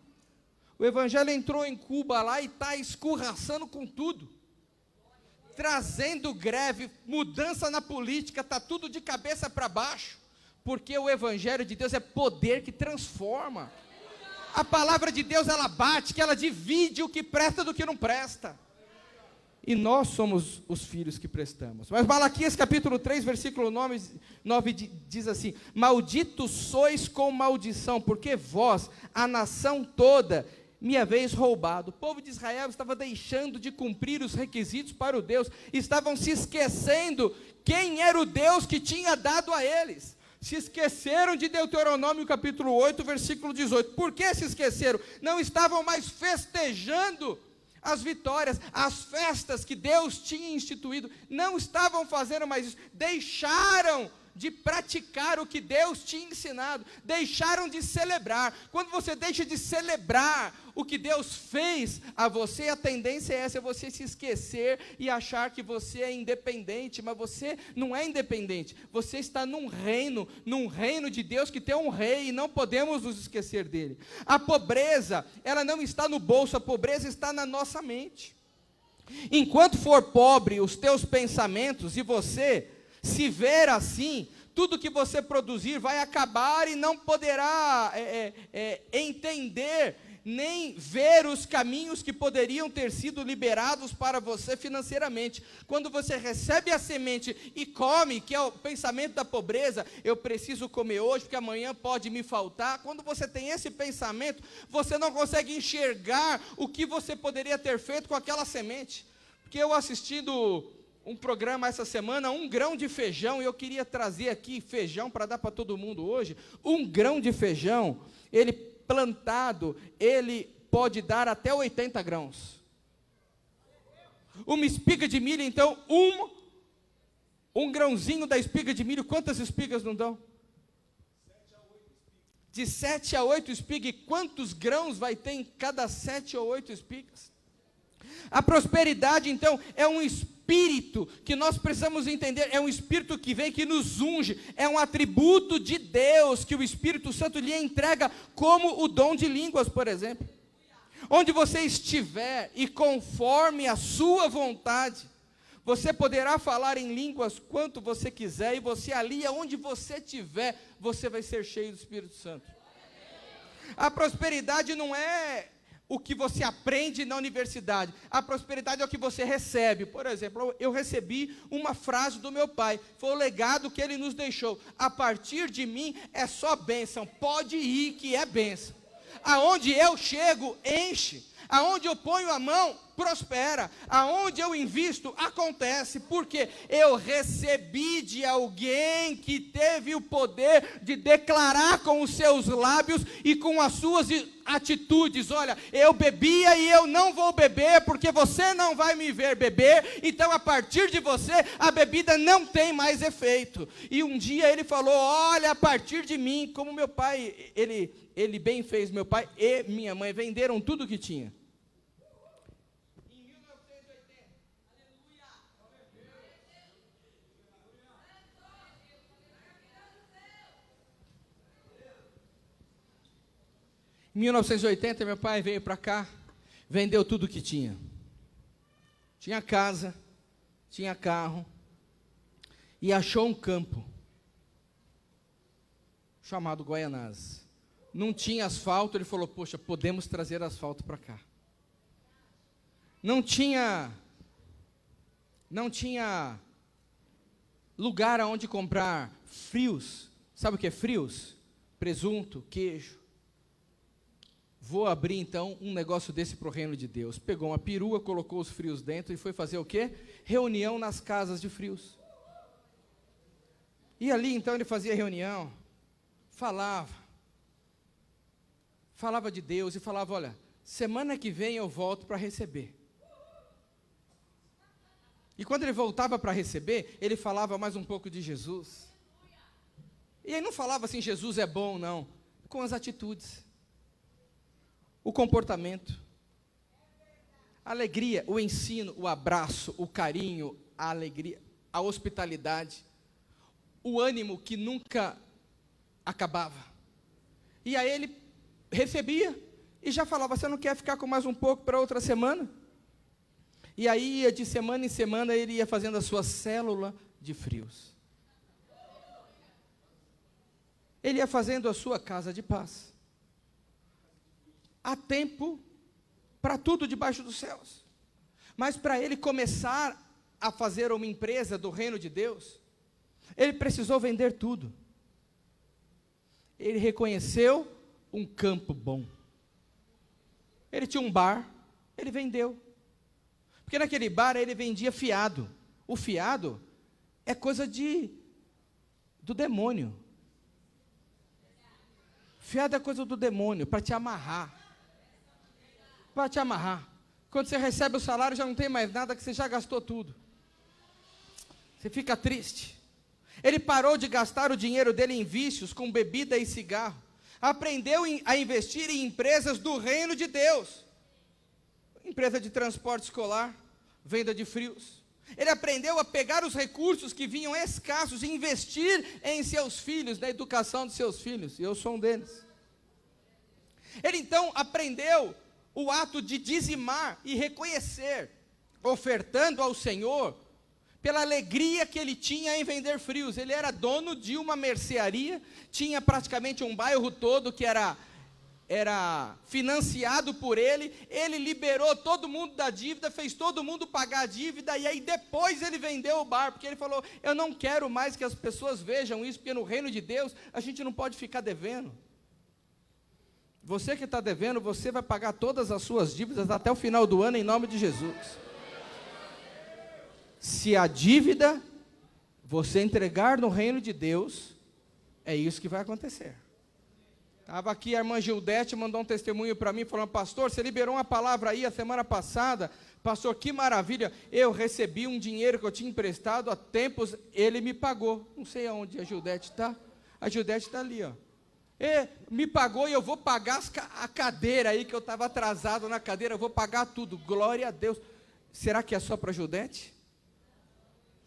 O evangelho entrou em Cuba lá e está escorraçando com tudo, trazendo greve, mudança na política, está tudo de cabeça para baixo, porque o evangelho de Deus é poder que transforma. A palavra de Deus, ela bate, que ela divide o que presta do que não presta. E nós somos os filhos que prestamos. Mas Malaquias capítulo 3, versículo 9 diz assim: malditos sois com maldição, porque vós, a nação toda, me haveis roubado. O povo de Israel estava deixando de cumprir os requisitos para o Deus, estavam se esquecendo quem era o Deus que tinha dado a eles. Se esqueceram de Deuteronômio capítulo 8, versículo 18. Por que se esqueceram? Não estavam mais festejando as vitórias, as festas que Deus tinha instituído. Não estavam fazendo mais isso. Deixaram de praticar o que Deus tinha ensinado. Deixaram de celebrar. Quando você deixa de celebrar o que Deus fez a você, a tendência é essa, é você se esquecer e achar que você é independente, mas você não é independente. Você está num reino de Deus que tem um rei e não podemos nos esquecer dele. A pobreza, ela não está no bolso, a pobreza está na nossa mente. Enquanto for pobre os teus pensamentos e você se ver assim, tudo que você produzir vai acabar e não poderá entender, nem ver os caminhos que poderiam ter sido liberados para você financeiramente. Quando você recebe a semente e come, que é o pensamento da pobreza, eu preciso comer hoje, porque amanhã pode me faltar. Quando você tem esse pensamento, você não consegue enxergar o que você poderia ter feito com aquela semente. Porque eu assistindo um programa essa semana, 1 grão de feijão, e eu queria trazer aqui feijão para dar para todo mundo hoje. 1 grão de feijão, ele plantado, ele pode dar até 80 grãos. Uma espiga de milho, então, um grãozinho da espiga de milho, quantas espigas não dão? 7 a 8 espigas, e quantos grãos vai ter em cada 7 ou 8 espigas? A prosperidade, então, é um espírito que nós precisamos entender, é um espírito que vem, que nos unge, é um atributo de Deus, que o Espírito Santo lhe entrega, como o dom de línguas, por exemplo. Onde você estiver, e conforme a sua vontade, você poderá falar em línguas quanto você quiser, e você ali, onde você estiver, você vai ser cheio do Espírito Santo. A prosperidade não é o que você aprende na universidade. A prosperidade é o que você recebe. Por exemplo, eu recebi uma frase do meu pai, foi o legado que ele nos deixou: a partir de mim é só bênção, pode ir que é bênção. Aonde eu chego, enche. Aonde eu ponho a mão, prospera. Aonde eu invisto, acontece. Porque eu recebi de alguém que teve o poder de declarar com os seus lábios e com as suas atitudes: olha, eu bebia e eu não vou beber, porque você não vai me ver beber, então a partir de você, a bebida não tem mais efeito. E um dia ele falou: olha, a partir de mim, como meu pai, ele bem fez, meu pai e minha mãe venderam tudo que tinha. Em 1980, em 1980, meu pai veio para cá, vendeu tudo que tinha. Tinha casa, tinha carro, e achou um campo chamado Guaianazes. Não tinha asfalto, ele falou: poxa, podemos trazer asfalto para cá. Não tinha lugar aonde comprar frios. Sabe o que é frios? Presunto, queijo. Vou abrir então um negócio desse para o reino de Deus. Pegou uma perua, colocou os frios dentro e foi fazer o quê? Reunião nas casas de frios. E ali então ele fazia reunião, falava de Deus e falava: olha, semana que vem eu volto para receber. E quando ele voltava para receber, ele falava mais um pouco de Jesus. E ele não falava assim: Jesus é bom, não. Com as atitudes, o comportamento, a alegria, o ensino, o abraço, o carinho, a alegria, a hospitalidade, o ânimo que nunca acabava. E aí ele recebia e já falava: você não quer ficar com mais um pouco para outra semana? E aí ia de semana em semana, ele ia fazendo a sua célula de frios. Ele ia fazendo a sua casa de paz. Há tempo para tudo debaixo dos céus. Mas para ele começar a fazer uma empresa do reino de Deus, ele precisou vender tudo. Ele reconheceu um campo bom. Ele tinha um bar, ele vendeu. Porque naquele bar ele vendia fiado. O fiado é coisa do demônio. Fiado é coisa do demônio, para te amarrar. Para te amarrar. Quando você recebe o salário, já não tem mais nada, que você já gastou tudo. Você fica triste. Ele parou de gastar o dinheiro dele em vícios, com bebida e cigarro. Aprendeu a investir em empresas do reino de Deus. Empresa de transporte escolar, venda de frios. Ele aprendeu a pegar os recursos que vinham escassos e investir em seus filhos, na educação de seus filhos. E eu sou um deles. Ele então aprendeu o ato de dizimar e reconhecer, ofertando ao Senhor, pela alegria que ele tinha em vender frios. Ele era dono de uma mercearia, tinha praticamente um bairro todo que era financiado por ele. Ele liberou todo mundo da dívida, fez todo mundo pagar a dívida, e aí depois ele vendeu o bar, porque ele falou: eu não quero mais que as pessoas vejam isso, porque no reino de Deus a gente não pode ficar devendo. Você que está devendo, você vai pagar todas as suas dívidas até o final do ano, em nome de Jesus. Se a dívida você entregar no reino de Deus, é isso que vai acontecer. Estava aqui a irmã Gildete, mandou um testemunho para mim, falando: pastor, você liberou uma palavra aí a semana passada, pastor, que maravilha, eu recebi um dinheiro que eu tinha emprestado há tempos, ele me pagou. Não sei aonde a Gildete está. A Gildete está ali, ó. Me pagou e eu vou pagar a cadeira aí, que eu estava atrasado na cadeira, eu vou pagar tudo, glória a Deus. Será que é só para a Gildete?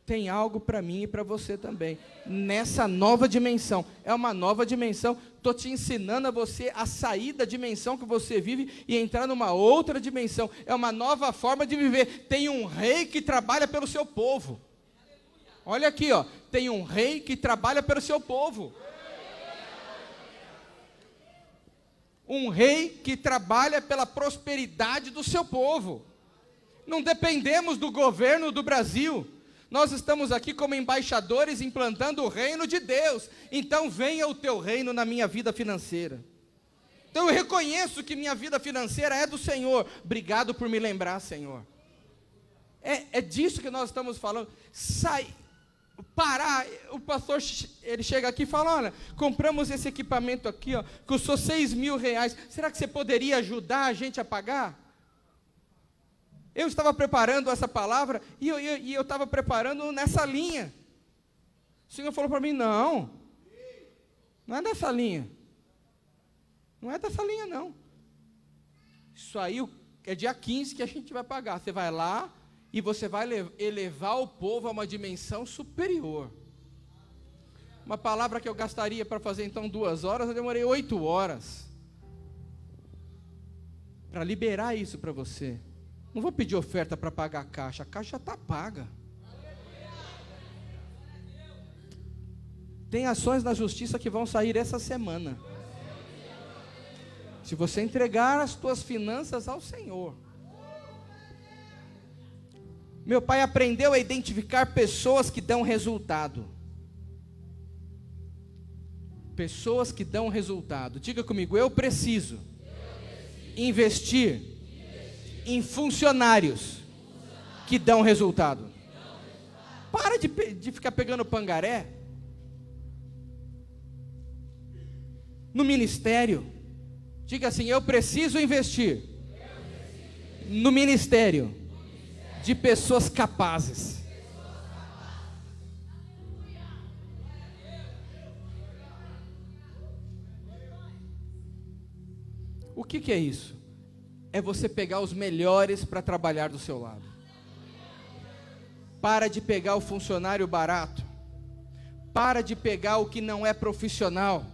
Tem algo para mim e para você também, nessa nova dimensão. É uma nova dimensão. Estou te ensinando a você a sair da dimensão que você vive e entrar numa outra dimensão. É uma nova forma de viver. Tem um rei que trabalha pelo seu povo. Olha aqui, ó. Tem um rei que trabalha pelo seu povo. Um rei que trabalha pela prosperidade do seu povo. Não dependemos do governo do Brasil. Nós estamos aqui como embaixadores implantando o reino de Deus. Então venha o teu reino na minha vida financeira. Então eu reconheço que minha vida financeira é do Senhor. Obrigado por me lembrar, Senhor. É disso que nós estamos falando. Parar, o pastor, ele chega aqui e fala, olha, compramos esse equipamento aqui, ó, custou R$6.000, será que você poderia ajudar a gente a pagar? Eu estava preparando essa palavra, e eu estava preparando nessa linha. O Senhor falou para mim, não é dessa linha, não é dessa linha não, isso aí é dia 15 que a gente vai pagar, você vai lá, e você vai elevar o povo a uma dimensão superior. Uma palavra que eu gastaria para fazer então 2 horas, eu demorei 8 horas. Para liberar isso para você. Não vou pedir oferta para pagar a caixa já está paga. Tem ações na justiça que vão sair essa semana. Se você entregar as tuas finanças ao Senhor. Meu pai aprendeu a identificar pessoas que dão resultado. Pessoas que dão resultado. Diga comigo, eu preciso investir em funcionários que dão resultado. Para de ficar pegando pangaré. No ministério. Diga assim, eu preciso investir no ministério de pessoas capazes. O que é isso? É você pegar os melhores para trabalhar do seu lado. Para de pegar o funcionário barato. Para de pegar o que não é profissional.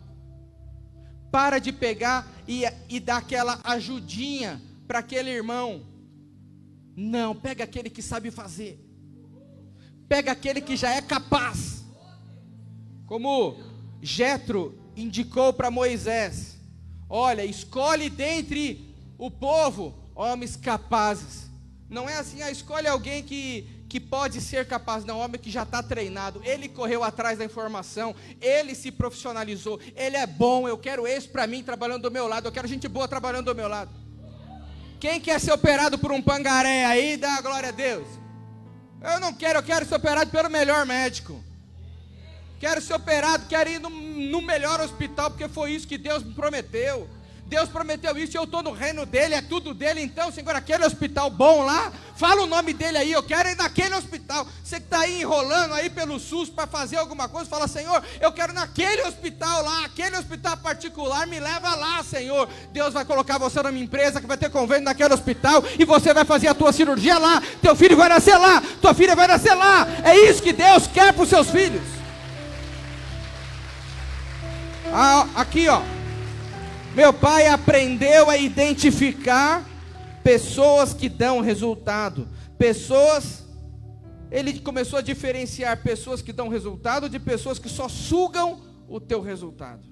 Para de pegar e dar aquela ajudinha para aquele irmão. Não, pega aquele que sabe fazer. Pega aquele que já é capaz. Como Jetro indicou para Moisés. Olha, escolhe dentre o povo homens capazes. Não é assim, escolhe alguém que pode ser capaz. Não, homem que já está treinado. Ele correu atrás da informação. Ele se profissionalizou. Ele é bom, eu quero esse para mim trabalhando do meu lado. Eu quero gente boa trabalhando do meu lado. Quem quer ser operado por um pangaré aí, dá a glória a Deus. Eu não quero, eu quero ser operado pelo melhor médico. Quero ser operado, quero ir no melhor hospital, porque foi isso que Deus me prometeu. Deus prometeu isso e eu estou no reino dele, é tudo dele. Então, Senhor, aquele hospital bom lá, fala o nome dele aí, eu quero ir naquele hospital. Você que está aí enrolando aí pelo SUS para fazer alguma coisa, fala, Senhor, eu quero naquele hospital lá, aquele hospital particular, me leva lá, Senhor. Deus vai colocar você numa empresa que vai ter convênio naquele hospital e você vai fazer a tua cirurgia lá, teu filho vai nascer lá, tua filha vai nascer lá. É isso que Deus quer para os seus filhos. Aqui, ó. Meu pai aprendeu a identificar pessoas que dão resultado. Ele começou a diferenciar pessoas que dão resultado de pessoas que só sugam o teu resultado.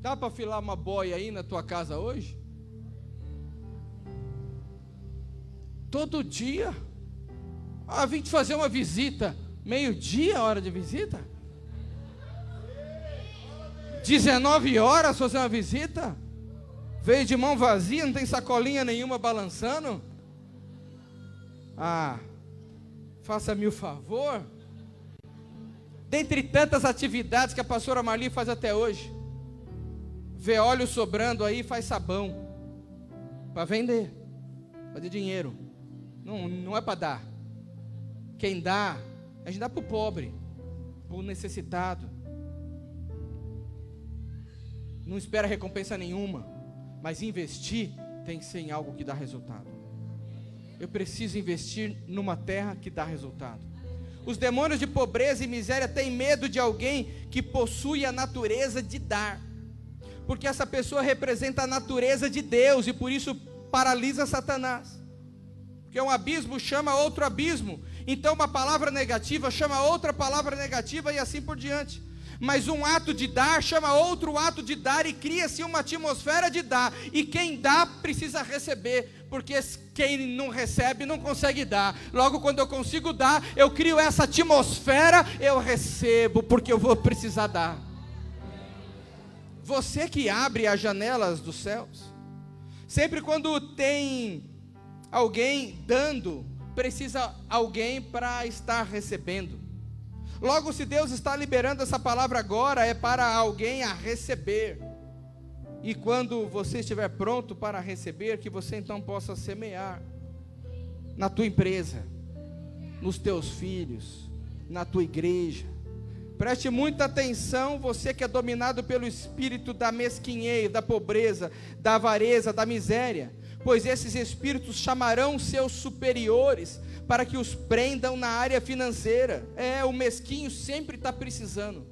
Dá para afilar uma boia aí na tua casa hoje? Todo dia? Vim te fazer uma visita. Meio-dia, hora de visita? 19 horas fazer uma visita? Veio de mão vazia, não tem sacolinha nenhuma balançando? Faça-me o favor. Dentre tantas atividades que a pastora Marli faz até hoje, vê óleo sobrando aí, faz sabão para vender, fazer dinheiro. Não é para dar. Quem dá, a gente dá para o pobre, para o necessitado. Não espera recompensa nenhuma, mas investir tem que ser em algo que dá resultado. Eu preciso investir numa terra que dá resultado. Os demônios de pobreza e miséria têm medo de alguém que possui a natureza de dar, porque essa pessoa representa a natureza de Deus e por isso paralisa Satanás. Porque um abismo chama outro abismo, então uma palavra negativa chama outra palavra negativa e assim por diante. Mas um ato de dar chama outro ato de dar e cria-se uma atmosfera de dar. E quem dá precisa receber, porque quem não recebe não consegue dar. Logo, quando eu consigo dar, eu crio essa atmosfera, eu recebo, porque eu vou precisar dar. Você que abre as janelas dos céus. Sempre quando tem alguém dando, precisa alguém para estar recebendo. Logo, se Deus está liberando essa palavra agora, é para alguém a receber. E quando você estiver pronto para receber, que você então possa semear na tua empresa, nos teus filhos, na tua igreja. Preste muita atenção, você que é dominado pelo espírito da mesquinhez, da pobreza, da avareza, da miséria, pois esses espíritos chamarão seus superiores para que os prendam na área financeira. O mesquinho sempre está precisando.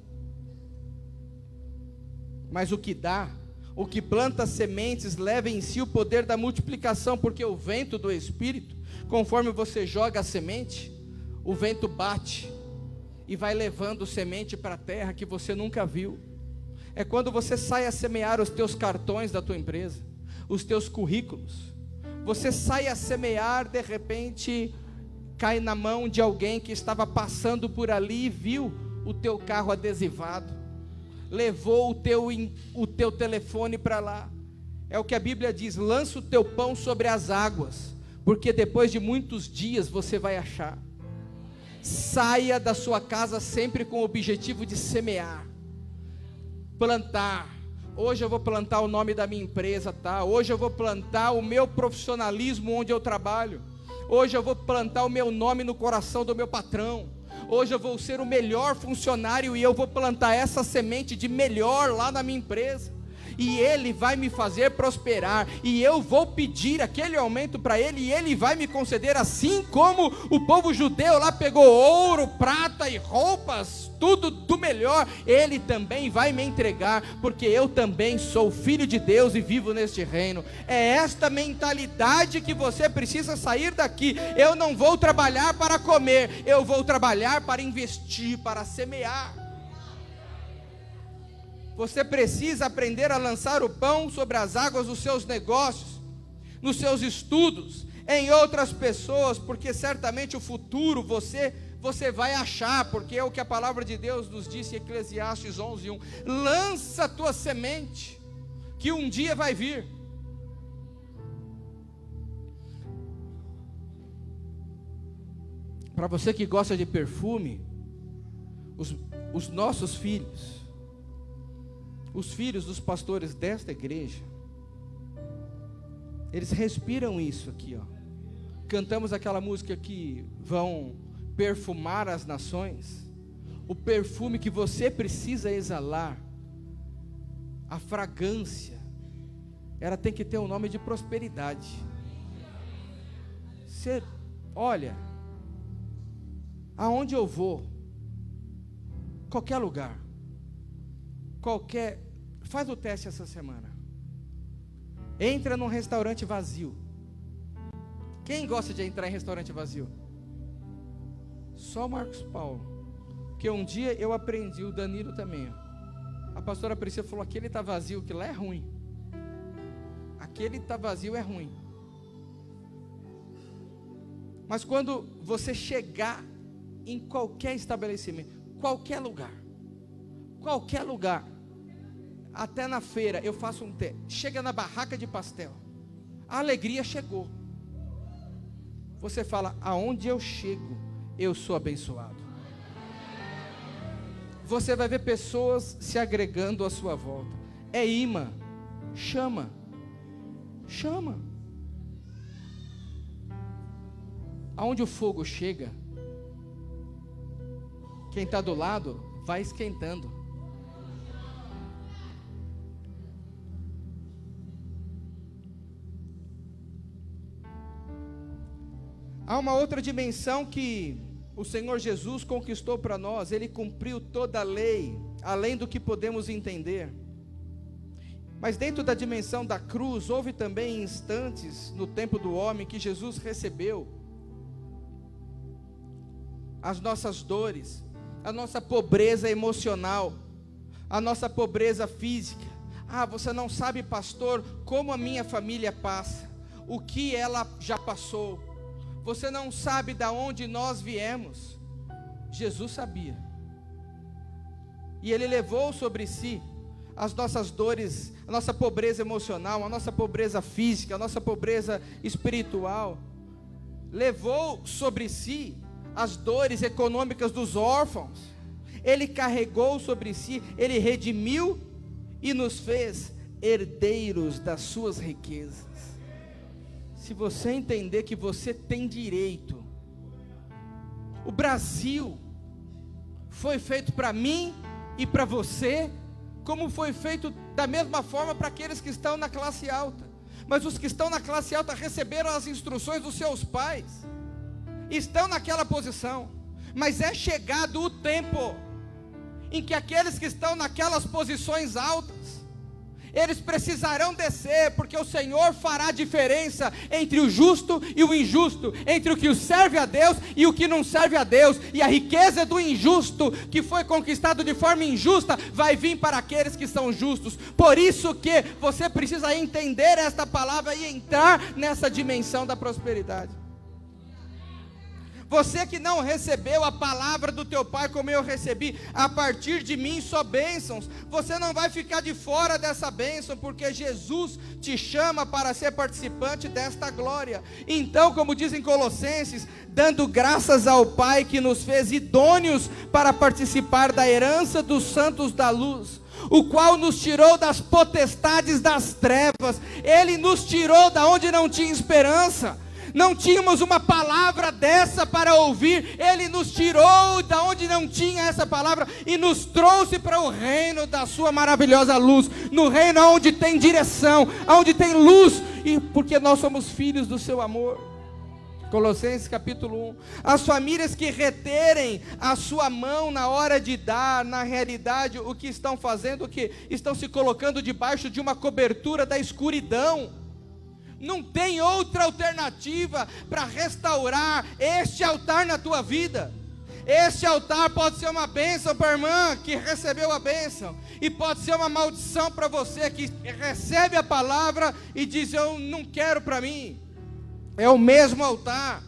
Mas o que dá, o que planta sementes, leva em si o poder da multiplicação, porque o vento do espírito, conforme você joga a semente, o vento bate e vai levando semente para a terra que você nunca viu. É quando você sai a semear os teus cartões da tua empresa, os teus currículos. Você sai a semear, de repente cai na mão de alguém que estava passando por ali e viu o teu carro adesivado, levou o teu telefone para lá. É o que a Bíblia diz: lança o teu pão sobre as águas, porque depois de muitos dias você vai achar. Saia da sua casa sempre com o objetivo de semear, plantar. Hoje eu vou plantar o nome da minha empresa, tá? Hoje eu vou plantar o meu profissionalismo onde eu trabalho. Hoje eu vou plantar o meu nome no coração do meu patrão. Hoje eu vou ser o melhor funcionário e eu vou plantar essa semente de melhor lá na minha empresa. E ele vai me fazer prosperar, e eu vou pedir aquele aumento para ele, e ele vai me conceder, assim como o povo judeu lá pegou ouro, prata e roupas, tudo do melhor, ele também vai me entregar, porque eu também sou filho de Deus e vivo neste reino. É esta mentalidade que você precisa sair daqui. Eu não vou trabalhar para comer, eu vou trabalhar para investir, para semear. Você precisa aprender a lançar o pão sobre as águas dos seus negócios, nos seus estudos, em outras pessoas, porque certamente o futuro você vai achar, porque é o que a palavra de Deus nos disse em Eclesiastes 11:1. Lança a tua semente, que um dia vai vir. Para você que gosta de perfume, os nossos filhos, os filhos dos pastores desta igreja, eles respiram isso aqui, ó. Cantamos aquela música que vão perfumar as nações. O perfume que você precisa exalar, a fragrância, ela tem que ter um nome de prosperidade. Você olha, aonde eu vou, qualquer lugar, faz o teste essa semana. Entra num restaurante vazio. Quem gosta de entrar em restaurante vazio? Só Marcos Paulo. Porque um dia eu aprendi, o Danilo também. A pastora Priscila falou: aquele está vazio, que lá é ruim. Aquele está vazio é ruim. Mas quando você chegar em qualquer estabelecimento, qualquer lugar, até na feira, eu faço um teste. Chega na barraca de pastel, a alegria chegou. Você fala: aonde eu chego, eu sou abençoado. Você vai ver pessoas se agregando à sua volta. É imã, chama. Aonde o fogo chega, quem está do lado vai esquentando. Há uma outra dimensão que o Senhor Jesus conquistou para nós. Ele cumpriu toda a lei, além do que podemos entender. Mas dentro da dimensão da cruz, houve também instantes no tempo do homem que Jesus recebeu as nossas dores, a nossa pobreza emocional, a nossa pobreza física. Você não sabe, pastor, como a minha família passa, o que ela já passou. Você não sabe de onde nós viemos. Jesus sabia. E Ele levou sobre si as nossas dores, a nossa pobreza emocional, a nossa pobreza física, a nossa pobreza espiritual. Levou sobre si as dores econômicas dos órfãos. Ele carregou sobre si, ele redimiu e nos fez herdeiros das suas riquezas. Se você entender que você tem direito, o Brasil foi feito para mim e para você, como foi feito da mesma forma para aqueles que estão na classe alta. Mas os que estão na classe alta receberam as instruções dos seus pais, estão naquela posição. Mas é chegado o tempo em que aqueles que estão naquelas posições altas, eles precisarão descer, porque o Senhor fará diferença entre o justo e o injusto, entre o que serve a Deus e o que não serve a Deus. E a riqueza do injusto, que foi conquistado de forma injusta, vai vir para aqueles que são justos. Por isso que você precisa entender esta palavra e entrar nessa dimensão da prosperidade. Você que não recebeu a palavra do teu pai como eu recebi, a partir de mim só bênçãos. Você não vai ficar de fora dessa bênção, porque Jesus te chama para ser participante desta glória. Então, como diz em Colossenses, dando graças ao Pai que nos fez idôneos para participar da herança dos santos da luz, o qual nos tirou das potestades das trevas. Ele nos tirou da onde não tinha esperança. Não tínhamos uma palavra dessa para ouvir. Ele nos tirou da onde não tinha essa palavra e nos trouxe para o reino da sua maravilhosa luz, no reino onde tem direção, onde tem luz, e porque nós somos filhos do seu amor. Colossenses capítulo 1. As famílias que reterem a sua mão na hora de dar, na realidade o que estão fazendo, o que estão se colocando debaixo de uma cobertura da escuridão. Não tem outra alternativa para restaurar este altar na tua vida. Este altar pode ser uma bênção para a irmã que recebeu a bênção, e pode ser uma maldição para você que recebe a palavra e diz: eu não quero para mim. É o mesmo altar,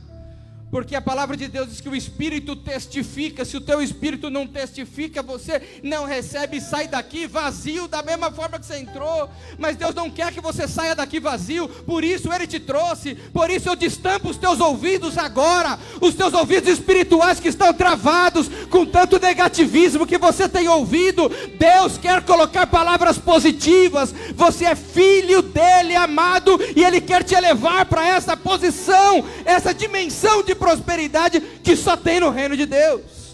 porque a palavra de Deus diz que o Espírito testifica. Se o teu Espírito não testifica, você não recebe e sai daqui vazio, da mesma forma que você entrou. Mas Deus não quer que você saia daqui vazio, por isso Ele te trouxe. Por isso eu destampo os teus ouvidos agora, os teus ouvidos espirituais que estão travados com tanto negativismo que você tem ouvido. Deus quer colocar palavras positivas. Você é filho dEle, amado, e Ele quer te elevar para essa posição, essa dimensão de prosperidade que só tem no reino de Deus.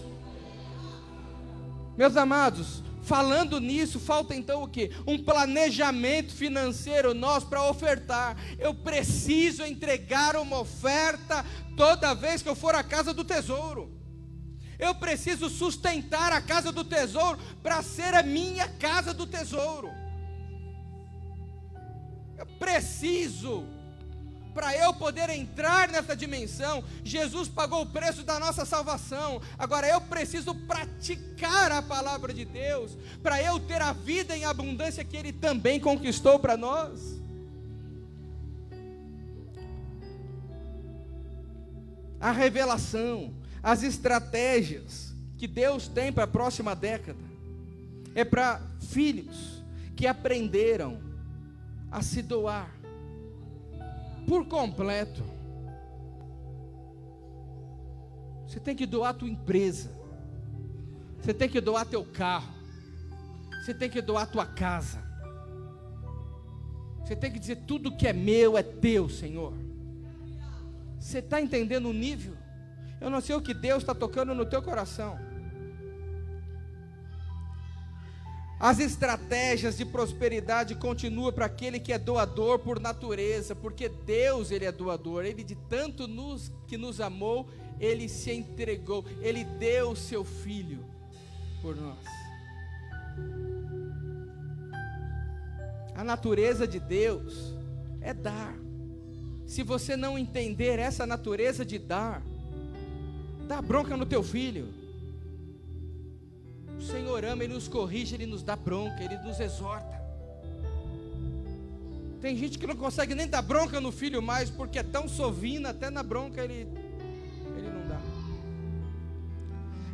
Meus amados, falando nisso, falta então o quê? Um planejamento financeiro nosso para ofertar. Eu preciso entregar uma oferta toda vez que eu for à casa do tesouro. Eu preciso sustentar a casa do tesouro para ser a minha casa do tesouro. Eu preciso. Para eu poder entrar nessa dimensão, Jesus pagou o preço da nossa salvação. Agora eu preciso praticar a palavra de Deus, para eu ter a vida em abundância que Ele também conquistou para nós. A revelação, as estratégias que Deus tem para a próxima década, é para filhos que aprenderam a se doar por completo. Você tem que doar a tua empresa, você tem que doar teu carro, você tem que doar a tua casa, você tem que dizer: tudo que é meu é teu, Senhor. Você está entendendo o nível? Eu não sei o que Deus está tocando no teu coração. As estratégias de prosperidade continuam para aquele que é doador por natureza, porque Deus, Ele é doador. Ele de tanto que nos amou, Ele se entregou, Ele deu o seu Filho por nós. A natureza de Deus é dar. Se você não entender essa natureza de dar, dá bronca no teu filho. O Senhor ama, Ele nos corrige, Ele nos dá bronca, Ele nos exorta. Tem gente que não consegue nem dar bronca no filho mais, porque é tão sovina, até na bronca ele não dá.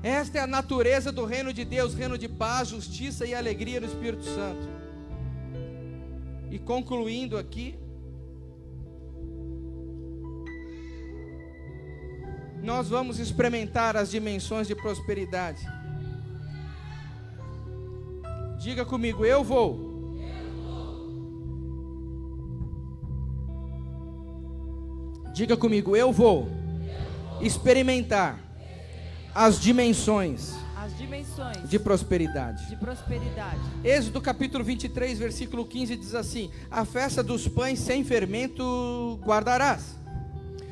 Esta é a natureza do reino de Deus, reino de paz, justiça e alegria no Espírito Santo. E concluindo aqui, nós vamos experimentar as dimensões de prosperidade. Diga comigo, eu vou. Diga comigo, eu vou experimentar as dimensões de prosperidade. Êxodo capítulo 23, versículo 15 diz assim: a festa dos pães sem fermento guardarás.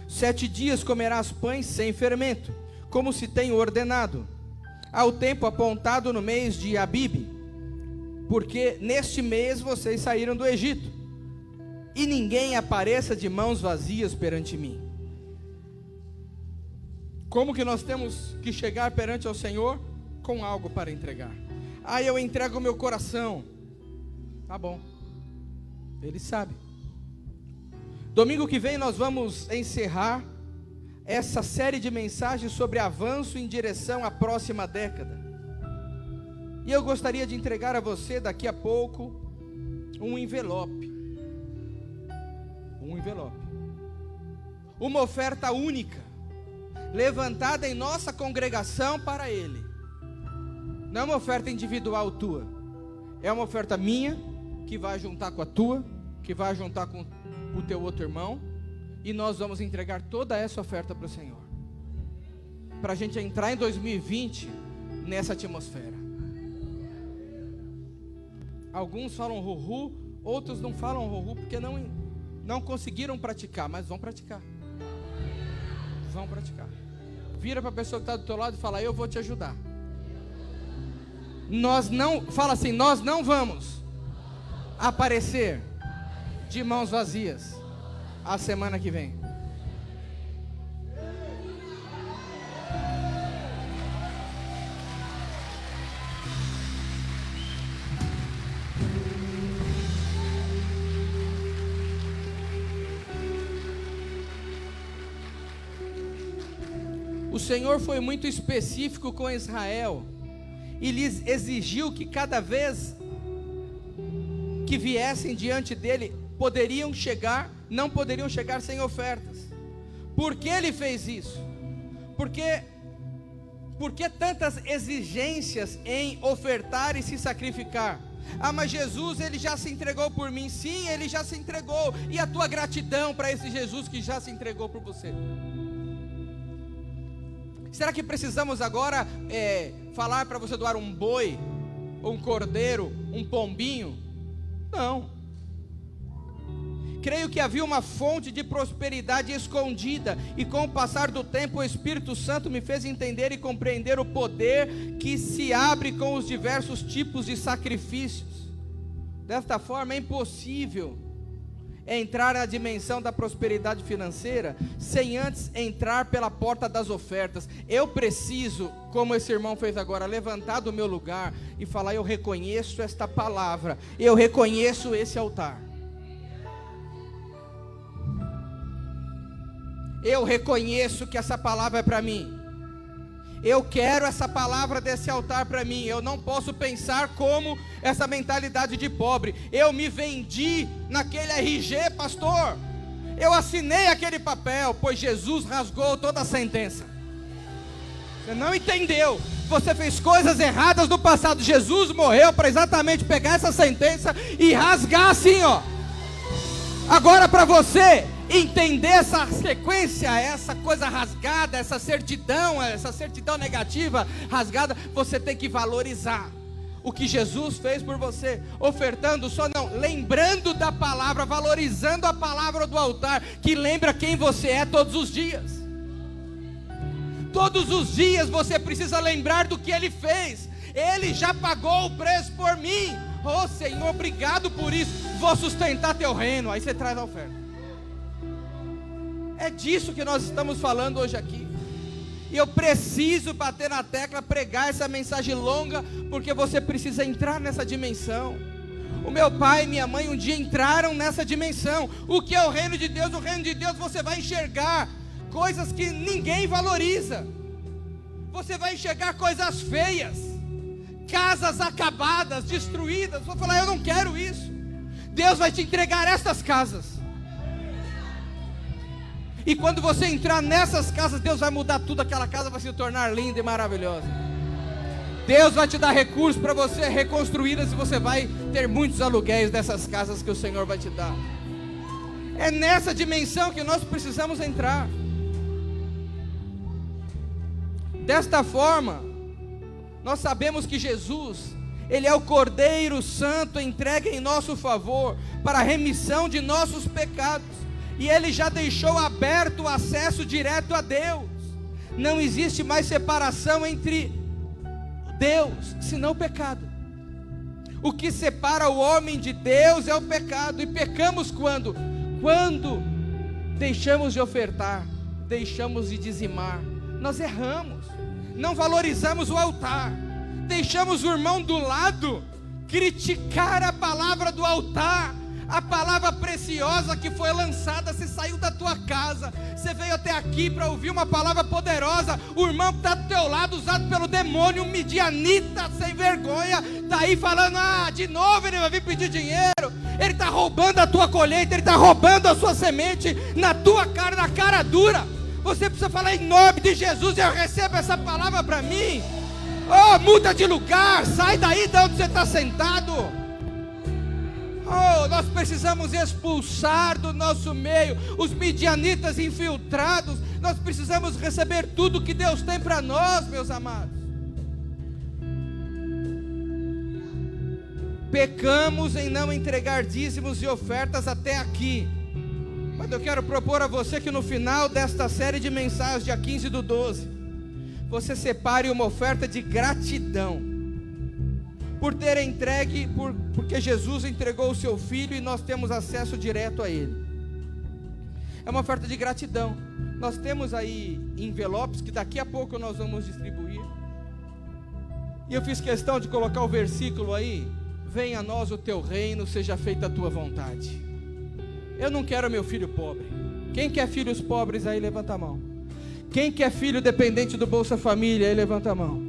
7 dias comerás pães sem fermento, como se tem ordenado, ao tempo apontado no mês de Abibe, porque neste mês vocês saíram do Egito, e ninguém apareça de mãos vazias perante mim. Como que nós temos que chegar perante ao Senhor? Com algo para entregar. Ah, eu entrego o meu coração. Tá bom, Ele sabe. Domingo que vem nós vamos encerrar essa série de mensagens sobre avanço em direção à próxima década. E eu gostaria de entregar a você daqui a pouco um envelope. Uma oferta única, levantada em nossa congregação para Ele. Não é uma oferta individual tua, é uma oferta minha, que vai juntar com a tua, que vai juntar com o teu outro irmão, e nós vamos entregar toda essa oferta para o Senhor, para a gente entrar em 2020 nessa atmosfera. Alguns falam ruhu, outros não falam ruhu porque não conseguiram praticar, mas vão praticar. Vira para a pessoa que está do teu lado e fala: eu vou te ajudar. Nós não vamos aparecer de mãos vazias a semana que vem. O Senhor foi muito específico com Israel e lhes exigiu que cada vez que viessem diante dele, não poderiam chegar sem ofertas. Por que ele fez isso? Por que tantas exigências em ofertar e se sacrificar? Ah, mas Jesus, ele já se entregou por mim. Sim, ele já se entregou. E a tua gratidão para esse Jesus que já se entregou por você? Será que precisamos agora falar para você doar um boi, um cordeiro, um pombinho? Não. Creio que havia uma fonte de prosperidade escondida, e com o passar do tempo o Espírito Santo me fez entender e compreender o poder que se abre com os diversos tipos de sacrifícios. Desta forma é impossível entrar na dimensão da prosperidade financeira sem antes entrar pela porta das ofertas. Eu preciso, como esse irmão fez agora, levantar do meu lugar e falar: eu reconheço esta palavra, eu reconheço esse altar, eu reconheço que essa palavra é para mim. Eu quero essa palavra desse altar para mim. Eu não posso pensar como essa mentalidade de pobre. Eu me vendi naquele RG, pastor. Eu assinei aquele papel, pois Jesus rasgou toda a sentença. Você não entendeu. Você fez coisas erradas no passado. Jesus morreu para exatamente pegar essa sentença e rasgar assim, ó. Agora, para você entender essa sequência, essa coisa rasgada, essa certidão negativa rasgada, você tem que valorizar o que Jesus fez por você, ofertando só não, lembrando da palavra, valorizando a palavra do altar, que lembra quem você é todos os dias. Todos os dias você precisa lembrar do que Ele fez. Ele já pagou o preço por mim. Oh Senhor, obrigado por isso. Vou sustentar teu reino. Aí você traz a oferta. É disso que nós estamos falando hoje aqui. E eu preciso bater na tecla, pregar essa mensagem longa, porque você precisa entrar nessa dimensão. O meu pai e minha mãe um dia entraram nessa dimensão. O que é o reino de Deus? O reino de Deus você vai enxergar coisas que ninguém valoriza. Você vai enxergar coisas feias, casas acabadas, destruídas. Você vai falar: eu não quero isso. Deus vai te entregar essas casas. E quando você entrar nessas casas, Deus vai mudar tudo. Aquela casa vai se tornar linda e maravilhosa. Deus vai te dar recursos para você reconstruí-las, e você vai ter muitos aluguéis dessas casas que o Senhor vai te dar. É nessa dimensão que nós precisamos entrar. Desta forma, nós sabemos que Jesus, Ele é o Cordeiro Santo entregue em nosso favor para a remissão de nossos pecados, e Ele já deixou aberto o acesso direto a Deus. Não existe mais separação entre Deus, senão o pecado. O que separa o homem de Deus é o pecado. E pecamos quando? Quando deixamos de ofertar, deixamos de dizimar. Nós erramos, não valorizamos o altar, deixamos o irmão do lado criticar a palavra do altar, a palavra preciosa que foi lançada. Você saiu da tua casa, você veio até aqui para ouvir uma palavra poderosa. O irmão que está do teu lado, usado pelo demônio, um midianita sem vergonha, está aí falando: de novo ele vai vir pedir dinheiro. Ele está roubando a tua colheita, ele está roubando a sua semente na tua cara, na cara dura. Você precisa falar: em nome de Jesus, eu recebo essa palavra para mim. Oh, muda de lugar, sai daí de onde você está sentado. Oh, nós precisamos expulsar do nosso meio os midianitas infiltrados. Nós precisamos receber tudo que Deus tem para nós, meus amados. Pecamos em não entregar dízimos e ofertas até aqui, mas eu quero propor a você que no final desta série de mensagens, dia 15/12, você separe uma oferta de gratidão por ter entregue, porque Jesus entregou o seu Filho e nós temos acesso direto a Ele. É uma oferta de gratidão. Nós temos aí envelopes que daqui a pouco nós vamos distribuir. E eu fiz questão de colocar o versículo aí: venha a nós o teu reino, seja feita a tua vontade. Eu não quero meu filho pobre. Quem quer filhos pobres aí, levanta a mão. Quem quer filho dependente do Bolsa Família aí, levanta a mão.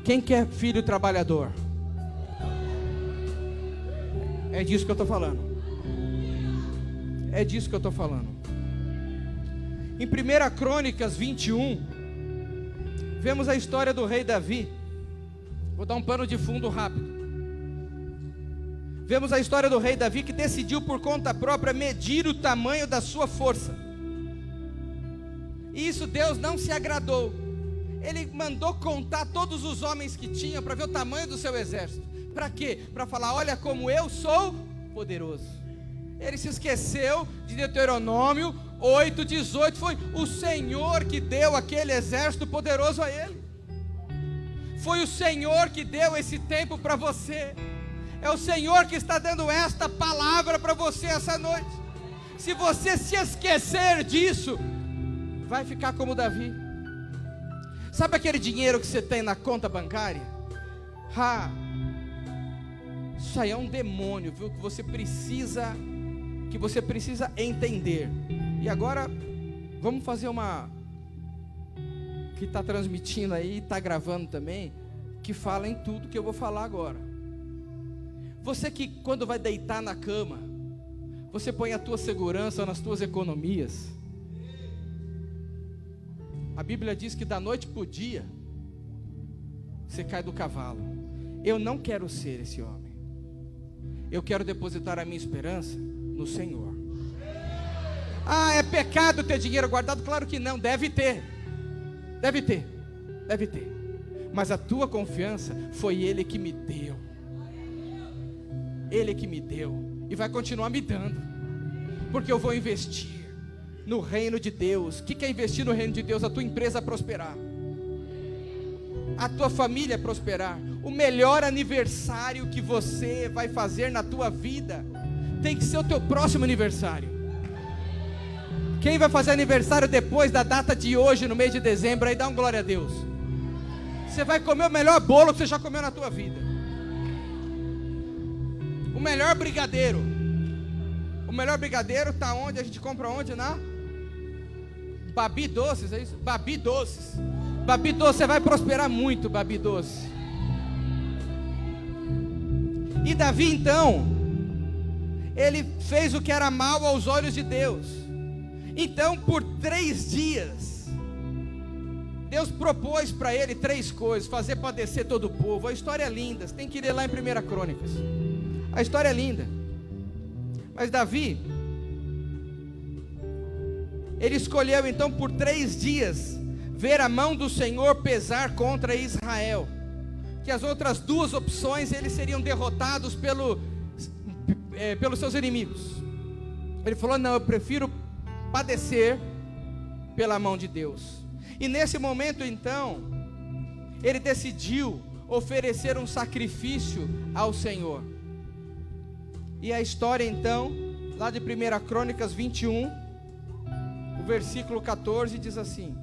Quem quer filho trabalhador? É disso que eu estou falando. É disso que eu estou falando. Em 1 Crônicas 21, vemos a história do rei Davi. Vou dar um pano de fundo rápido. Vemos a história do rei Davi, que decidiu por conta própria medir o tamanho da sua força. E isso Deus não se agradou. Ele mandou contar todos os homens que tinha para ver o tamanho do seu exército. Para quê? Para falar: olha como eu sou poderoso. Ele se esqueceu de Deuteronômio 8:18. Foi o Senhor que deu aquele exército poderoso a ele. Foi o Senhor que deu esse tempo para você. É o Senhor que está dando esta palavra para você essa noite. Se você se esquecer disso, vai ficar como Davi. Sabe aquele dinheiro que você tem na conta bancária? Isso aí é um demônio, viu? Que você precisa entender. E agora, vamos fazer uma... que está transmitindo aí, está gravando também, que fala em tudo que eu vou falar agora. Você que quando vai deitar na cama, você põe a tua segurança nas tuas economias. A Bíblia diz que da noite para o dia, você cai do cavalo. Eu não quero ser esse homem. Eu quero depositar a minha esperança no Senhor. É pecado ter dinheiro guardado? Claro que não, deve ter. Deve ter. Mas a tua confiança foi Ele que me deu. Ele que me deu. E vai continuar me dando. Porque eu vou investir no reino de Deus. O que é investir no reino de Deus? A tua empresa prosperar, a tua família prosperar. O melhor aniversário que você vai fazer na tua vida tem que ser o teu próximo aniversário. Quem vai fazer aniversário depois da data de hoje, no mês de dezembro, aí dá um glória a Deus. Você vai comer o melhor bolo que você já comeu na tua vida, o melhor brigadeiro. O melhor brigadeiro está onde? A gente compra onde? Babi Doces, é isso? Babi Doces. Babi Doce, você vai prosperar muito, Babi Doce. E Davi então, ele fez o que era mal aos olhos de Deus. Então por 3 dias, Deus propôs para ele 3 coisas: fazer padecer todo o povo. A história é linda, você tem que ler lá em 1 Crônicas. A história é linda. Mas Davi, ele escolheu então por 3 dias ver a mão do Senhor pesar contra Israel, que as outras 2 opções eles seriam derrotados pelos seus inimigos. Ele falou: não, eu prefiro padecer pela mão de Deus. E nesse momento então, ele decidiu oferecer um sacrifício ao Senhor. E a história então, lá de 1 Crônicas 21, o versículo 14 diz assim: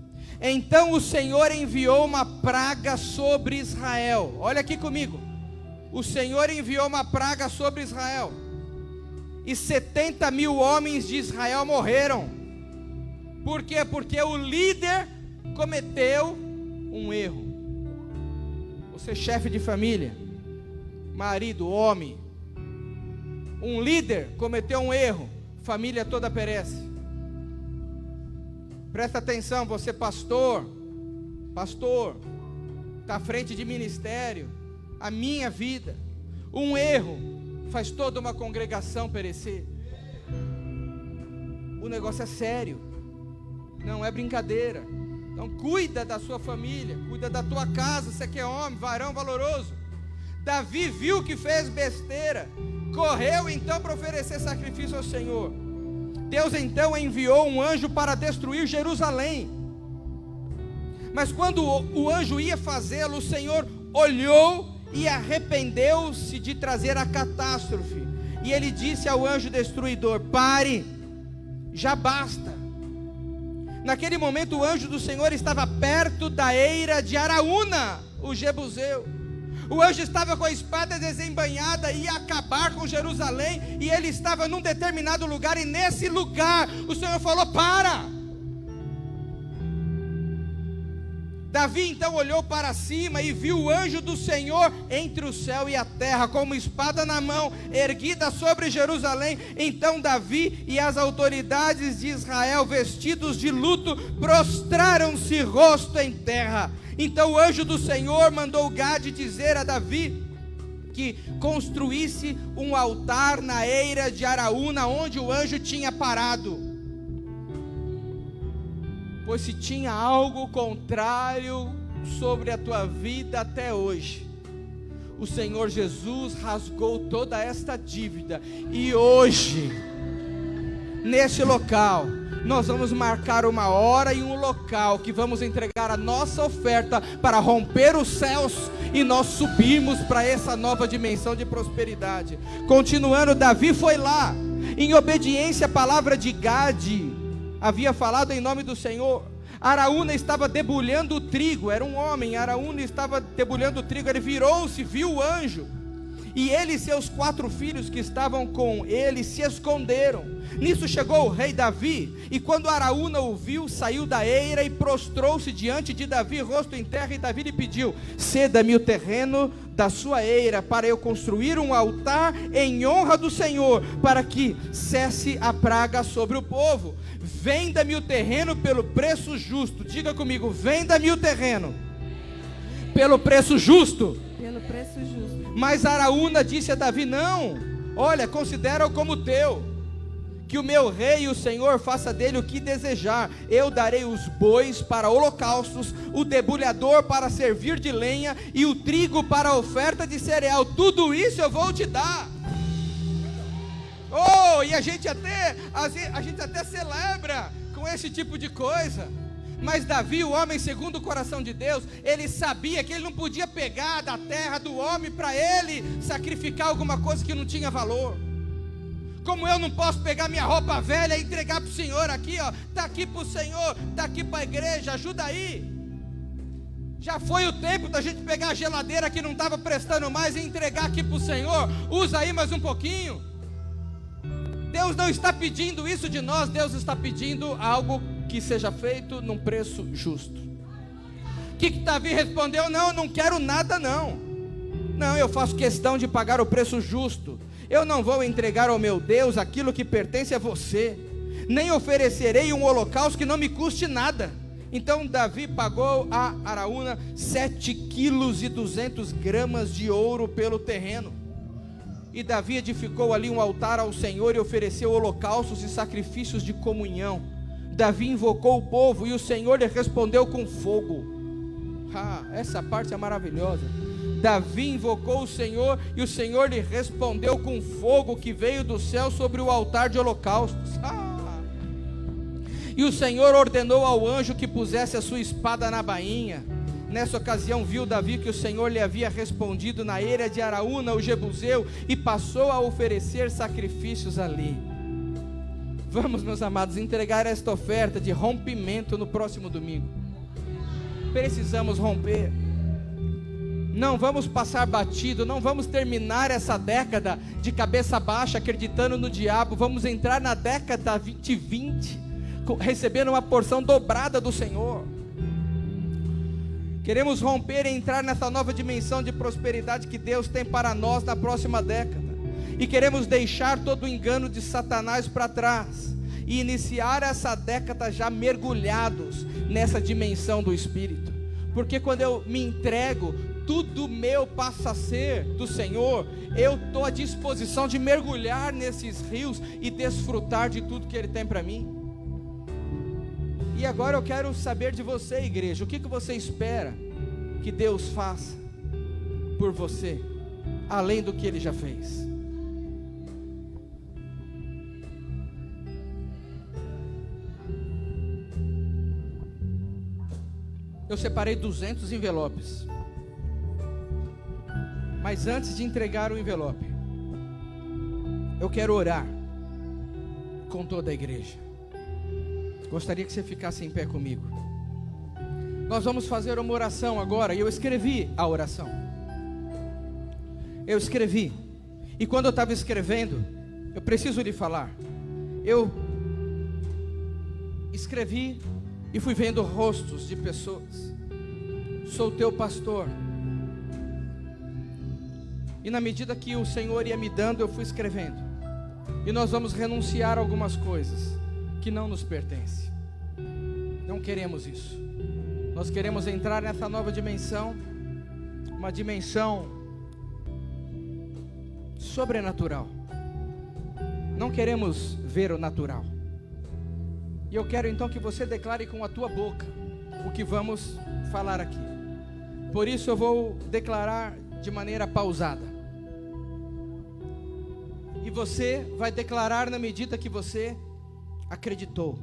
então o Senhor enviou uma praga sobre Israel. Olha aqui comigo. O Senhor enviou uma praga sobre Israel, e 70.000 homens de Israel morreram. Por quê? Porque o líder cometeu um erro. Você, chefe de família, marido, homem, um líder cometeu um erro, família toda perece. Presta atenção, você pastor, está à frente de ministério, a minha vida, um erro faz toda uma congregação perecer. O negócio é sério, não é brincadeira. Então cuida da sua família, cuida da tua casa, você que é homem, varão valoroso. Davi viu que fez besteira, correu então para oferecer sacrifício ao Senhor. Deus então enviou um anjo para destruir Jerusalém. Mas quando o anjo ia fazê-lo, o Senhor olhou e arrependeu-se de trazer a catástrofe. E ele disse ao anjo destruidor: pare, já basta. Naquele momento o anjo do Senhor estava perto da eira de Araúna, o Jebuseu. O anjo estava com a espada desembainhada e ia acabar com Jerusalém, e ele estava num determinado lugar, e nesse lugar o Senhor falou: para. Davi então olhou para cima e viu o anjo do Senhor entre o céu e a terra, com uma espada na mão, erguida sobre Jerusalém. Então Davi e as autoridades de Israel, vestidos de luto, prostraram-se rosto em terra. Então o anjo do Senhor mandou Gade dizer a Davi que construísse um altar na eira de Araúna, onde o anjo tinha parado. Pois se tinha algo contrário sobre a tua vida até hoje, o Senhor Jesus rasgou toda esta dívida. E hoje, neste local, nós vamos marcar uma hora e um local que vamos entregar a nossa oferta para romper os céus e nós subirmos para essa nova dimensão de prosperidade. Continuando, Davi foi lá, em obediência à palavra de Gade, havia falado em nome do Senhor. Araúna estava debulhando o trigo, era um homem. Araúna estava debulhando o trigo, ele virou-se, viu o anjo, e ele e seus 4 filhos que estavam com ele se esconderam. Nisso chegou o rei Davi, e quando Araúna o viu, saiu da eira e prostrou-se diante de Davi, rosto em terra, e Davi lhe pediu: ceda-me o terreno da sua eira, para eu construir um altar em honra do Senhor, para que cesse a praga sobre o povo. Venda-me o terreno pelo preço justo. Diga comigo: venda-me o terreno pelo preço justo. Pelo preço justo. Mas Araúna disse a Davi: não, olha, considera-o como teu, que o meu rei e o Senhor faça dele o que desejar. Eu darei os bois para holocaustos, o debulhador para servir de lenha, e o trigo para a oferta de cereal. Tudo isso eu vou te dar. Oh, e a gente até celebra com esse tipo de coisa. Mas Davi, o homem segundo o coração de Deus, ele sabia que ele não podia pegar da terra do homem para ele sacrificar alguma coisa que não tinha valor. Como eu não posso pegar minha roupa velha e entregar para o Senhor aqui, ó, está aqui para o Senhor, está aqui para a igreja, ajuda aí. Já foi o tempo da gente pegar a geladeira que não estava prestando mais e entregar aqui para o Senhor. Usa aí mais um pouquinho. Deus não está pedindo isso de nós, Deus está pedindo algo que seja feito num preço justo. O que Davi respondeu? Não, eu não quero nada não. Não, eu faço questão de pagar o preço justo. Eu não vou entregar ao meu Deus aquilo que pertence a você, nem oferecerei um holocausto que não me custe nada. Então Davi pagou a Araúna 7,2 kg de ouro pelo terreno. E Davi edificou ali um altar ao Senhor e ofereceu holocaustos e sacrifícios de comunhão. Davi invocou o povo e o Senhor lhe respondeu com fogo. Essa parte é maravilhosa. Davi invocou o Senhor e o Senhor lhe respondeu com fogo que veio do céu sobre o altar de holocaustos. E o Senhor ordenou ao anjo que pusesse a sua espada na bainha. Nessa ocasião viu Davi que o Senhor lhe havia respondido na eira de Araúna, o Jebuseu, e passou a oferecer sacrifícios ali. Vamos, meus amados, entregar esta oferta de rompimento no próximo domingo. Precisamos romper. Não vamos passar batido, não vamos terminar essa década de cabeça baixa, acreditando no diabo. Vamos entrar na década 2020, recebendo uma porção dobrada do Senhor. Queremos romper e entrar nessa nova dimensão de prosperidade que Deus tem para nós na próxima década. E queremos deixar todo o engano de Satanás para trás e iniciar essa década já mergulhados nessa dimensão do Espírito. Porque quando eu me entrego, tudo meu passa a ser do Senhor. Eu estou à disposição de mergulhar nesses rios e desfrutar de tudo que Ele tem para mim. E agora eu quero saber de você, igreja, o que você espera que Deus faça por você, além do que Ele já fez? Eu separei 200 envelopes. Mas antes de entregar o envelope, eu quero orar com toda a igreja. Gostaria que você ficasse em pé comigo. Nós vamos fazer uma oração agora. E eu escrevi a oração. Eu escrevi. E quando eu estava escrevendo, eu preciso lhe falar. Eu escrevi e fui vendo rostos de pessoas. Sou teu pastor. E na medida que o Senhor ia me dando, eu fui escrevendo. E nós vamos renunciar a algumas coisas que não nos pertencem. Não queremos isso. Nós queremos entrar nessa nova dimensão, uma dimensão sobrenatural. Não queremos ver o natural. E eu quero então que você declare com a tua boca o que vamos falar aqui. Por isso eu vou declarar de maneira pausada. E você vai declarar na medida que você acreditou,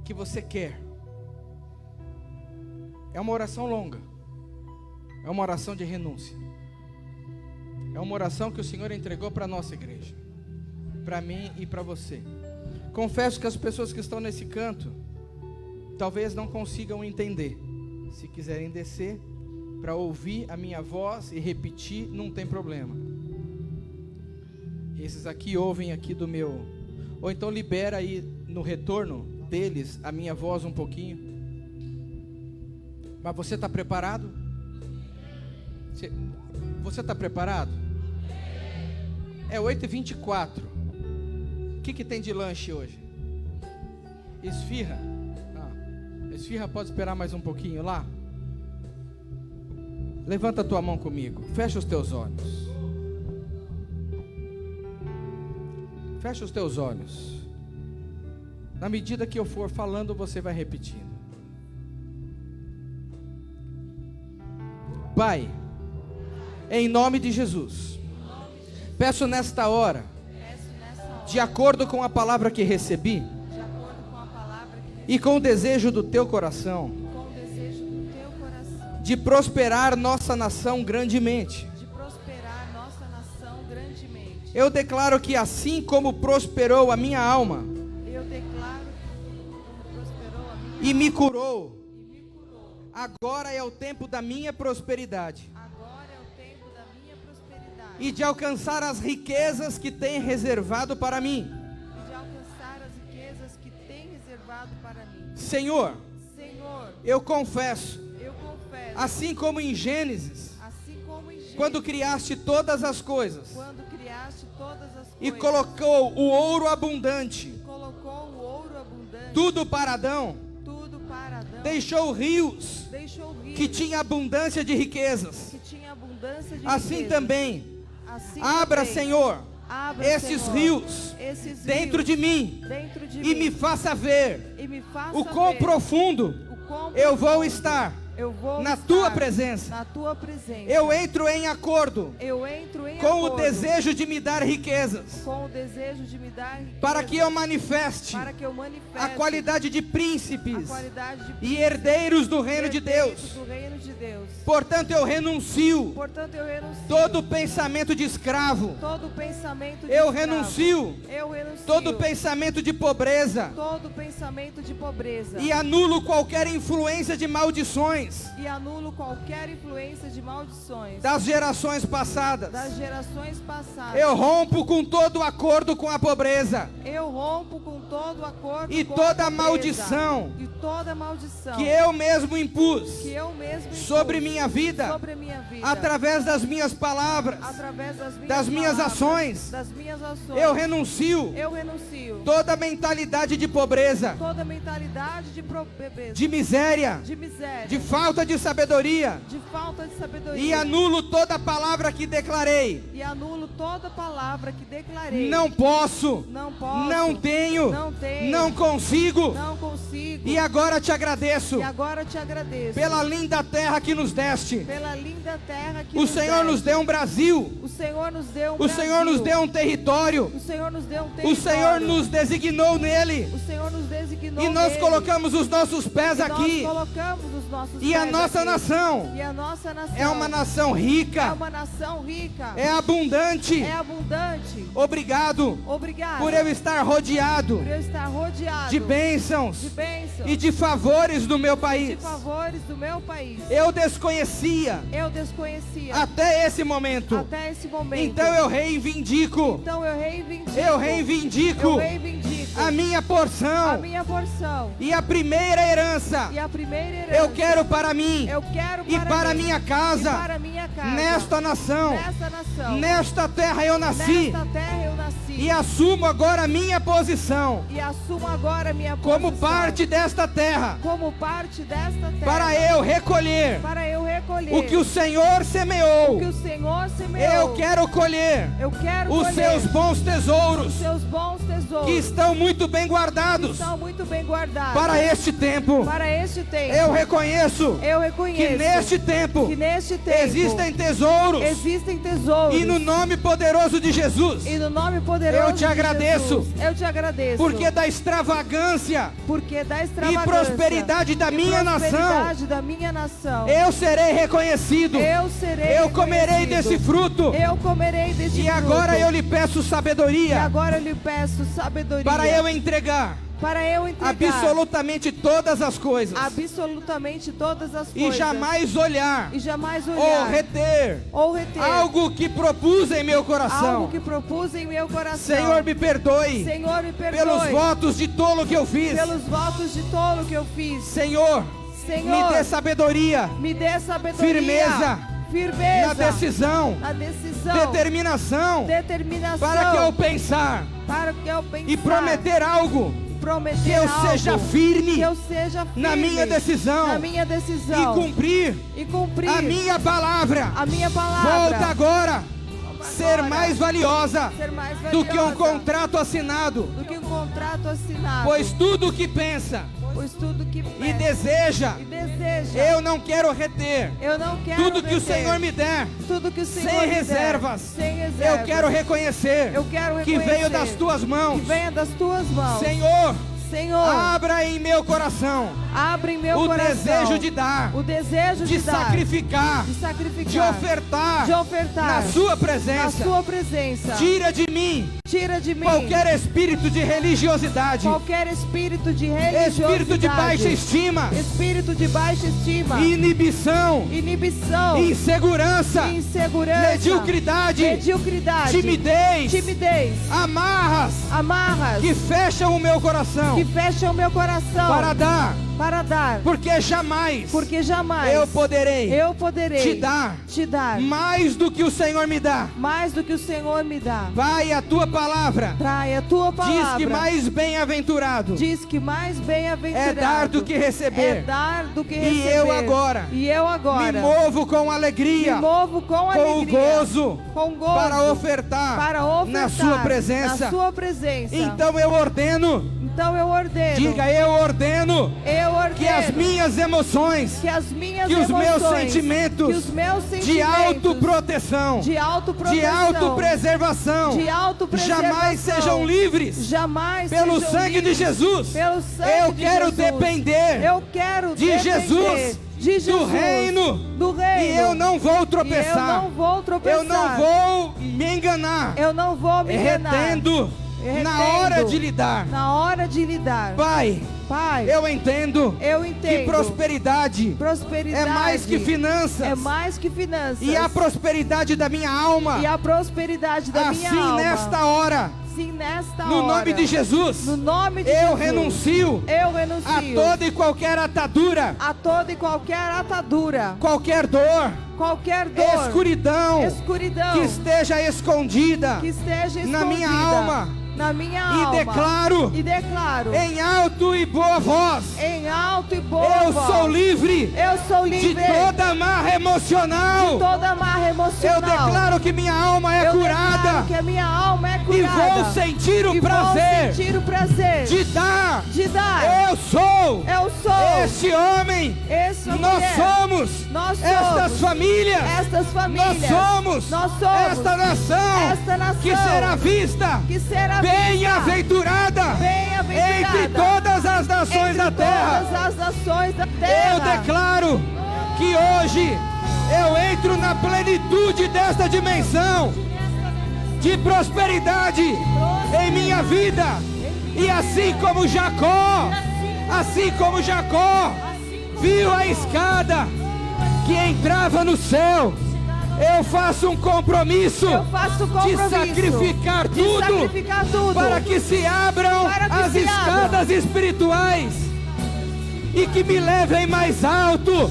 que você quer. É uma oração longa. É uma oração de renúncia. É uma oração que o Senhor entregou para a nossa igreja, para mim e para você. Confesso que as pessoas que estão nesse canto talvez não consigam entender. Se quiserem descer para ouvir a minha voz e repetir, não tem problema. Esses aqui ouvem aqui do meu, ou então libera aí no retorno deles a minha voz um pouquinho. Mas você está preparado? Você está preparado? É 8h24. O que tem de lanche hoje? Esfirra? Esfirra pode esperar mais um pouquinho lá? Levanta a tua mão comigo. Fecha os teus olhos. Fecha os teus olhos. Na medida que eu for falando, você vai repetindo. Pai, em nome de Jesus, peço nesta hora, de acordo com a palavra que recebi, e com o desejo do teu coração, de prosperar nossa nação grandemente. Eu declaro que assim como prosperou a minha alma, e me curou, agora é o tempo da minha prosperidade. E de alcançar as riquezas que tem reservado para mim. Senhor, Senhor, eu confesso, eu confesso, assim como em Gênesis, assim como em Gênesis, quando criaste todas as coisas quando criaste todas as e coisas, colocou o ouro abundante, colocou o ouro abundante, tudo para Adão, tudo para Adão, deixou rios deixou rios que tinha abundância de riquezas. que tinha abundância de Assim riquezas. também, Assim abra, também, Senhor, abra, esses Senhor, rios esses dentro rios de mim dentro de e mim, me faça ver e me faça o quão ver profundo o quão eu vou profundo estar eu vou na estar tua presença. na tua presença. Eu entro em acordo Eu entro em com o acordo desejo de me dar riquezas, com o desejo de me dar riqueza, para que eu manifeste para que eu manifeste a qualidade de a príncipes qualidade de e herdeiros do reino de herdeiros Deus. do reino de Deus. Portanto, eu renuncio Portanto, eu renuncio todo pensamento de escravo, todo pensamento de eu escravo. renuncio Eu renuncio todo pensamento de pobreza todo pensamento de pobreza e anulo qualquer influência de maldições e anulo qualquer influência de maldições das gerações passadas. das gerações passadas. Eu rompo com todo acordo com a pobreza Eu rompo com todo acordo e com toda a pobreza maldição e toda maldição que eu mesmo impus que eu mesmo impus sobre minha vida, sobre a minha vida, através das minhas palavras, através das minhas palavras, ações. das minhas ações. Eu renuncio Eu renuncio toda mentalidade de pobreza, toda mentalidade de pobreza, de miséria, de miséria, de falta de sabedoria, de falta de sabedoria, e anulo toda palavra que declarei. e anulo toda palavra que declarei. Não posso, Não posso, não tenho, não tenho, não consigo. não consigo. E agora te agradeço E agora te agradeço pela linda terra que nos deste. pela linda terra que O Senhor nos deu um Brasil. O Senhor nos deu um O Brasil. Senhor nos deu um território. O Senhor nos deu um O território. Senhor nos designou nele. O Senhor nos designou E nós nele. colocamos os nossos pés E aqui. Nós colocamos os nossos E a pés nossa aqui. nação E a nossa nação é uma nação é rica, uma nação rica. é abundante. É abundante. Obrigado Obrigado por eu estar rodeado por eu estar rodeado de bênçãos de bênçãos e de favores do meu de país. favores do meu país. Eu desconhecia Eu desconhecia até esse momento. até esse momento. Então eu reivindico, Então eu reivindico. eu reivindico Eu reivindico a minha a porção minha porção. e a primeira herança. E a primeira herança. Eu quero para mim Eu quero e para mim, minha e casa, para minha casa. nesta nação, Nesta nação. nesta terra eu nasci Nesta terra eu nasci. e assumo agora a minha posição E assumo agora a minha como posição. parte desta terra, Como parte desta terra. para eu recolher Para eu recolher. o que o Senhor semeou. O que o Senhor semeou. Eu quero colher Eu quero os colher seus bons tesouros, os seus bons tesouros. que estão muito bem guardados Estão muito bem guardados. para este tempo. Para este tempo. Eu reconheço Eu reconheço que neste tempo que neste tempo existem tesouros, existem tesouros. e no nome poderoso de Jesus, E no nome poderoso eu te agradeço, de Jesus, eu te agradeço. porque da extravagância Porque da e extravagância prosperidade da minha nação, prosperidade da minha nação, eu serei reconhecido, eu serei eu comerei reconhecido. desse fruto, Eu comerei deste e fruto. agora eu lhe peço E sabedoria agora eu lhe peço sabedoria para eu entregar para eu entregar absolutamente todas as coisas absolutamente todas as e coisas jamais olhar e jamais ou olhar reter ou reter algo que propus em meu coração. algo que propus em meu coração. Senhor, me perdoe Senhor, me perdoe pelos votos de tolo que eu fiz. pelos votos de tolo que eu fiz. Senhor, Senhor, me dê sabedoria, me dê sabedoria, firmeza firmeza na decisão, na decisão, determinação, determinação, para que eu pensar para que eu pensar e prometer algo, prometer que eu algo, seja firme que eu seja firme na minha decisão, na minha decisão, e cumprir a minha palavra. a minha palavra. Volta agora ser mais valiosa Ser mais do que um valiosa contrato assinado, do que um contrato assinado. pois tudo o que pensa Pois tudo que e peço deseja, e deseja, eu não quero reter. eu não quero Tudo que o reter. Senhor me der, Tudo que o Senhor sem me der, reservas, sem reservas, eu quero reconhecer Eu quero que reconhecer veio das tuas mãos. que venha das tuas mãos. Senhor, Senhor, abra em meu coração abre em meu o coração desejo de dar, o desejo de dar, sacrificar, de sacrificar, de ofertar, de ofertar na sua na presença. sua presença. Tira de mim Tira de mim qualquer espírito de religiosidade, qualquer espírito de religiosidade, espírito de baixa estima, espírito de baixa estima, inibição, inibição, insegurança, insegurança, mediocridade, mediocridade, timidez, timidez, amarras amarras que fecham o meu coração. que fecham o meu coração para dar, porque jamais jamais eu poderei te dar mais do que o Senhor me dá. mais do que o Senhor me dá. Vai, a tua palavra Trai a tua palavra. diz que mais bem-aventurado é dar do que receber. É dar do que E receber. eu agora me movo com alegria, com alegria, gozo, com gozo, para ofertar na sua presença. na sua presença. Então eu ordeno, diga, eu ordeno que as minhas emoções, que os meus sentimentos de autoproteção, de autopreservação, jamais sejam livres pelo sangue de Jesus. Eu quero depender de Jesus, do reino, e eu não vou tropeçar, eu não vou me enganar, retendo na hora de lidar. Pai, eu entendo que prosperidade é mais que finanças, e a prosperidade da minha alma, assim nesta hora, no nome de Jesus, eu renuncio a toda e qualquer atadura, qualquer dor, escuridão que esteja escondida na minha alma. E declaro em alto e boa voz, eu sou livre de toda amarra emocional. Eu declaro que minha alma é curada, e vou sentir o prazer de dar. Eu sou este homem, nós somos estas famílias, nós somos esta nação que será vista bem-aventurada entre todas as nações da terra. Eu declaro que hoje eu entro na plenitude desta dimensão de prosperidade em minha vida. E assim como Jacó viu a escada que entrava no céu, eu faço um compromisso de sacrificar tudo para que se abram as escadas espirituais e que me levem mais alto,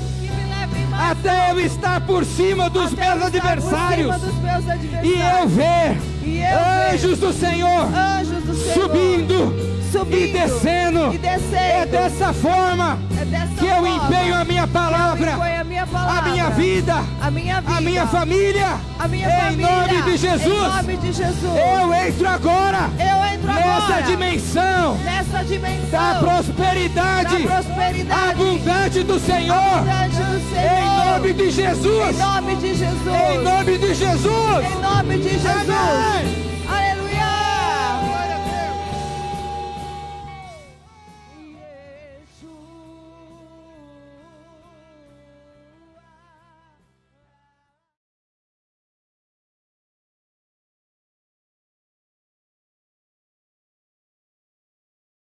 até eu estar por cima dos meus adversários, e eu ver anjos do Senhor subindo e descendo. É dessa forma que eu empenho a minha palavra, a minha vida, a minha família, em nome de Jesus. Eu entro agora nessa dimensão da prosperidade abundante do Senhor, em nome de Jesus. Em nome de Jesus. Amém.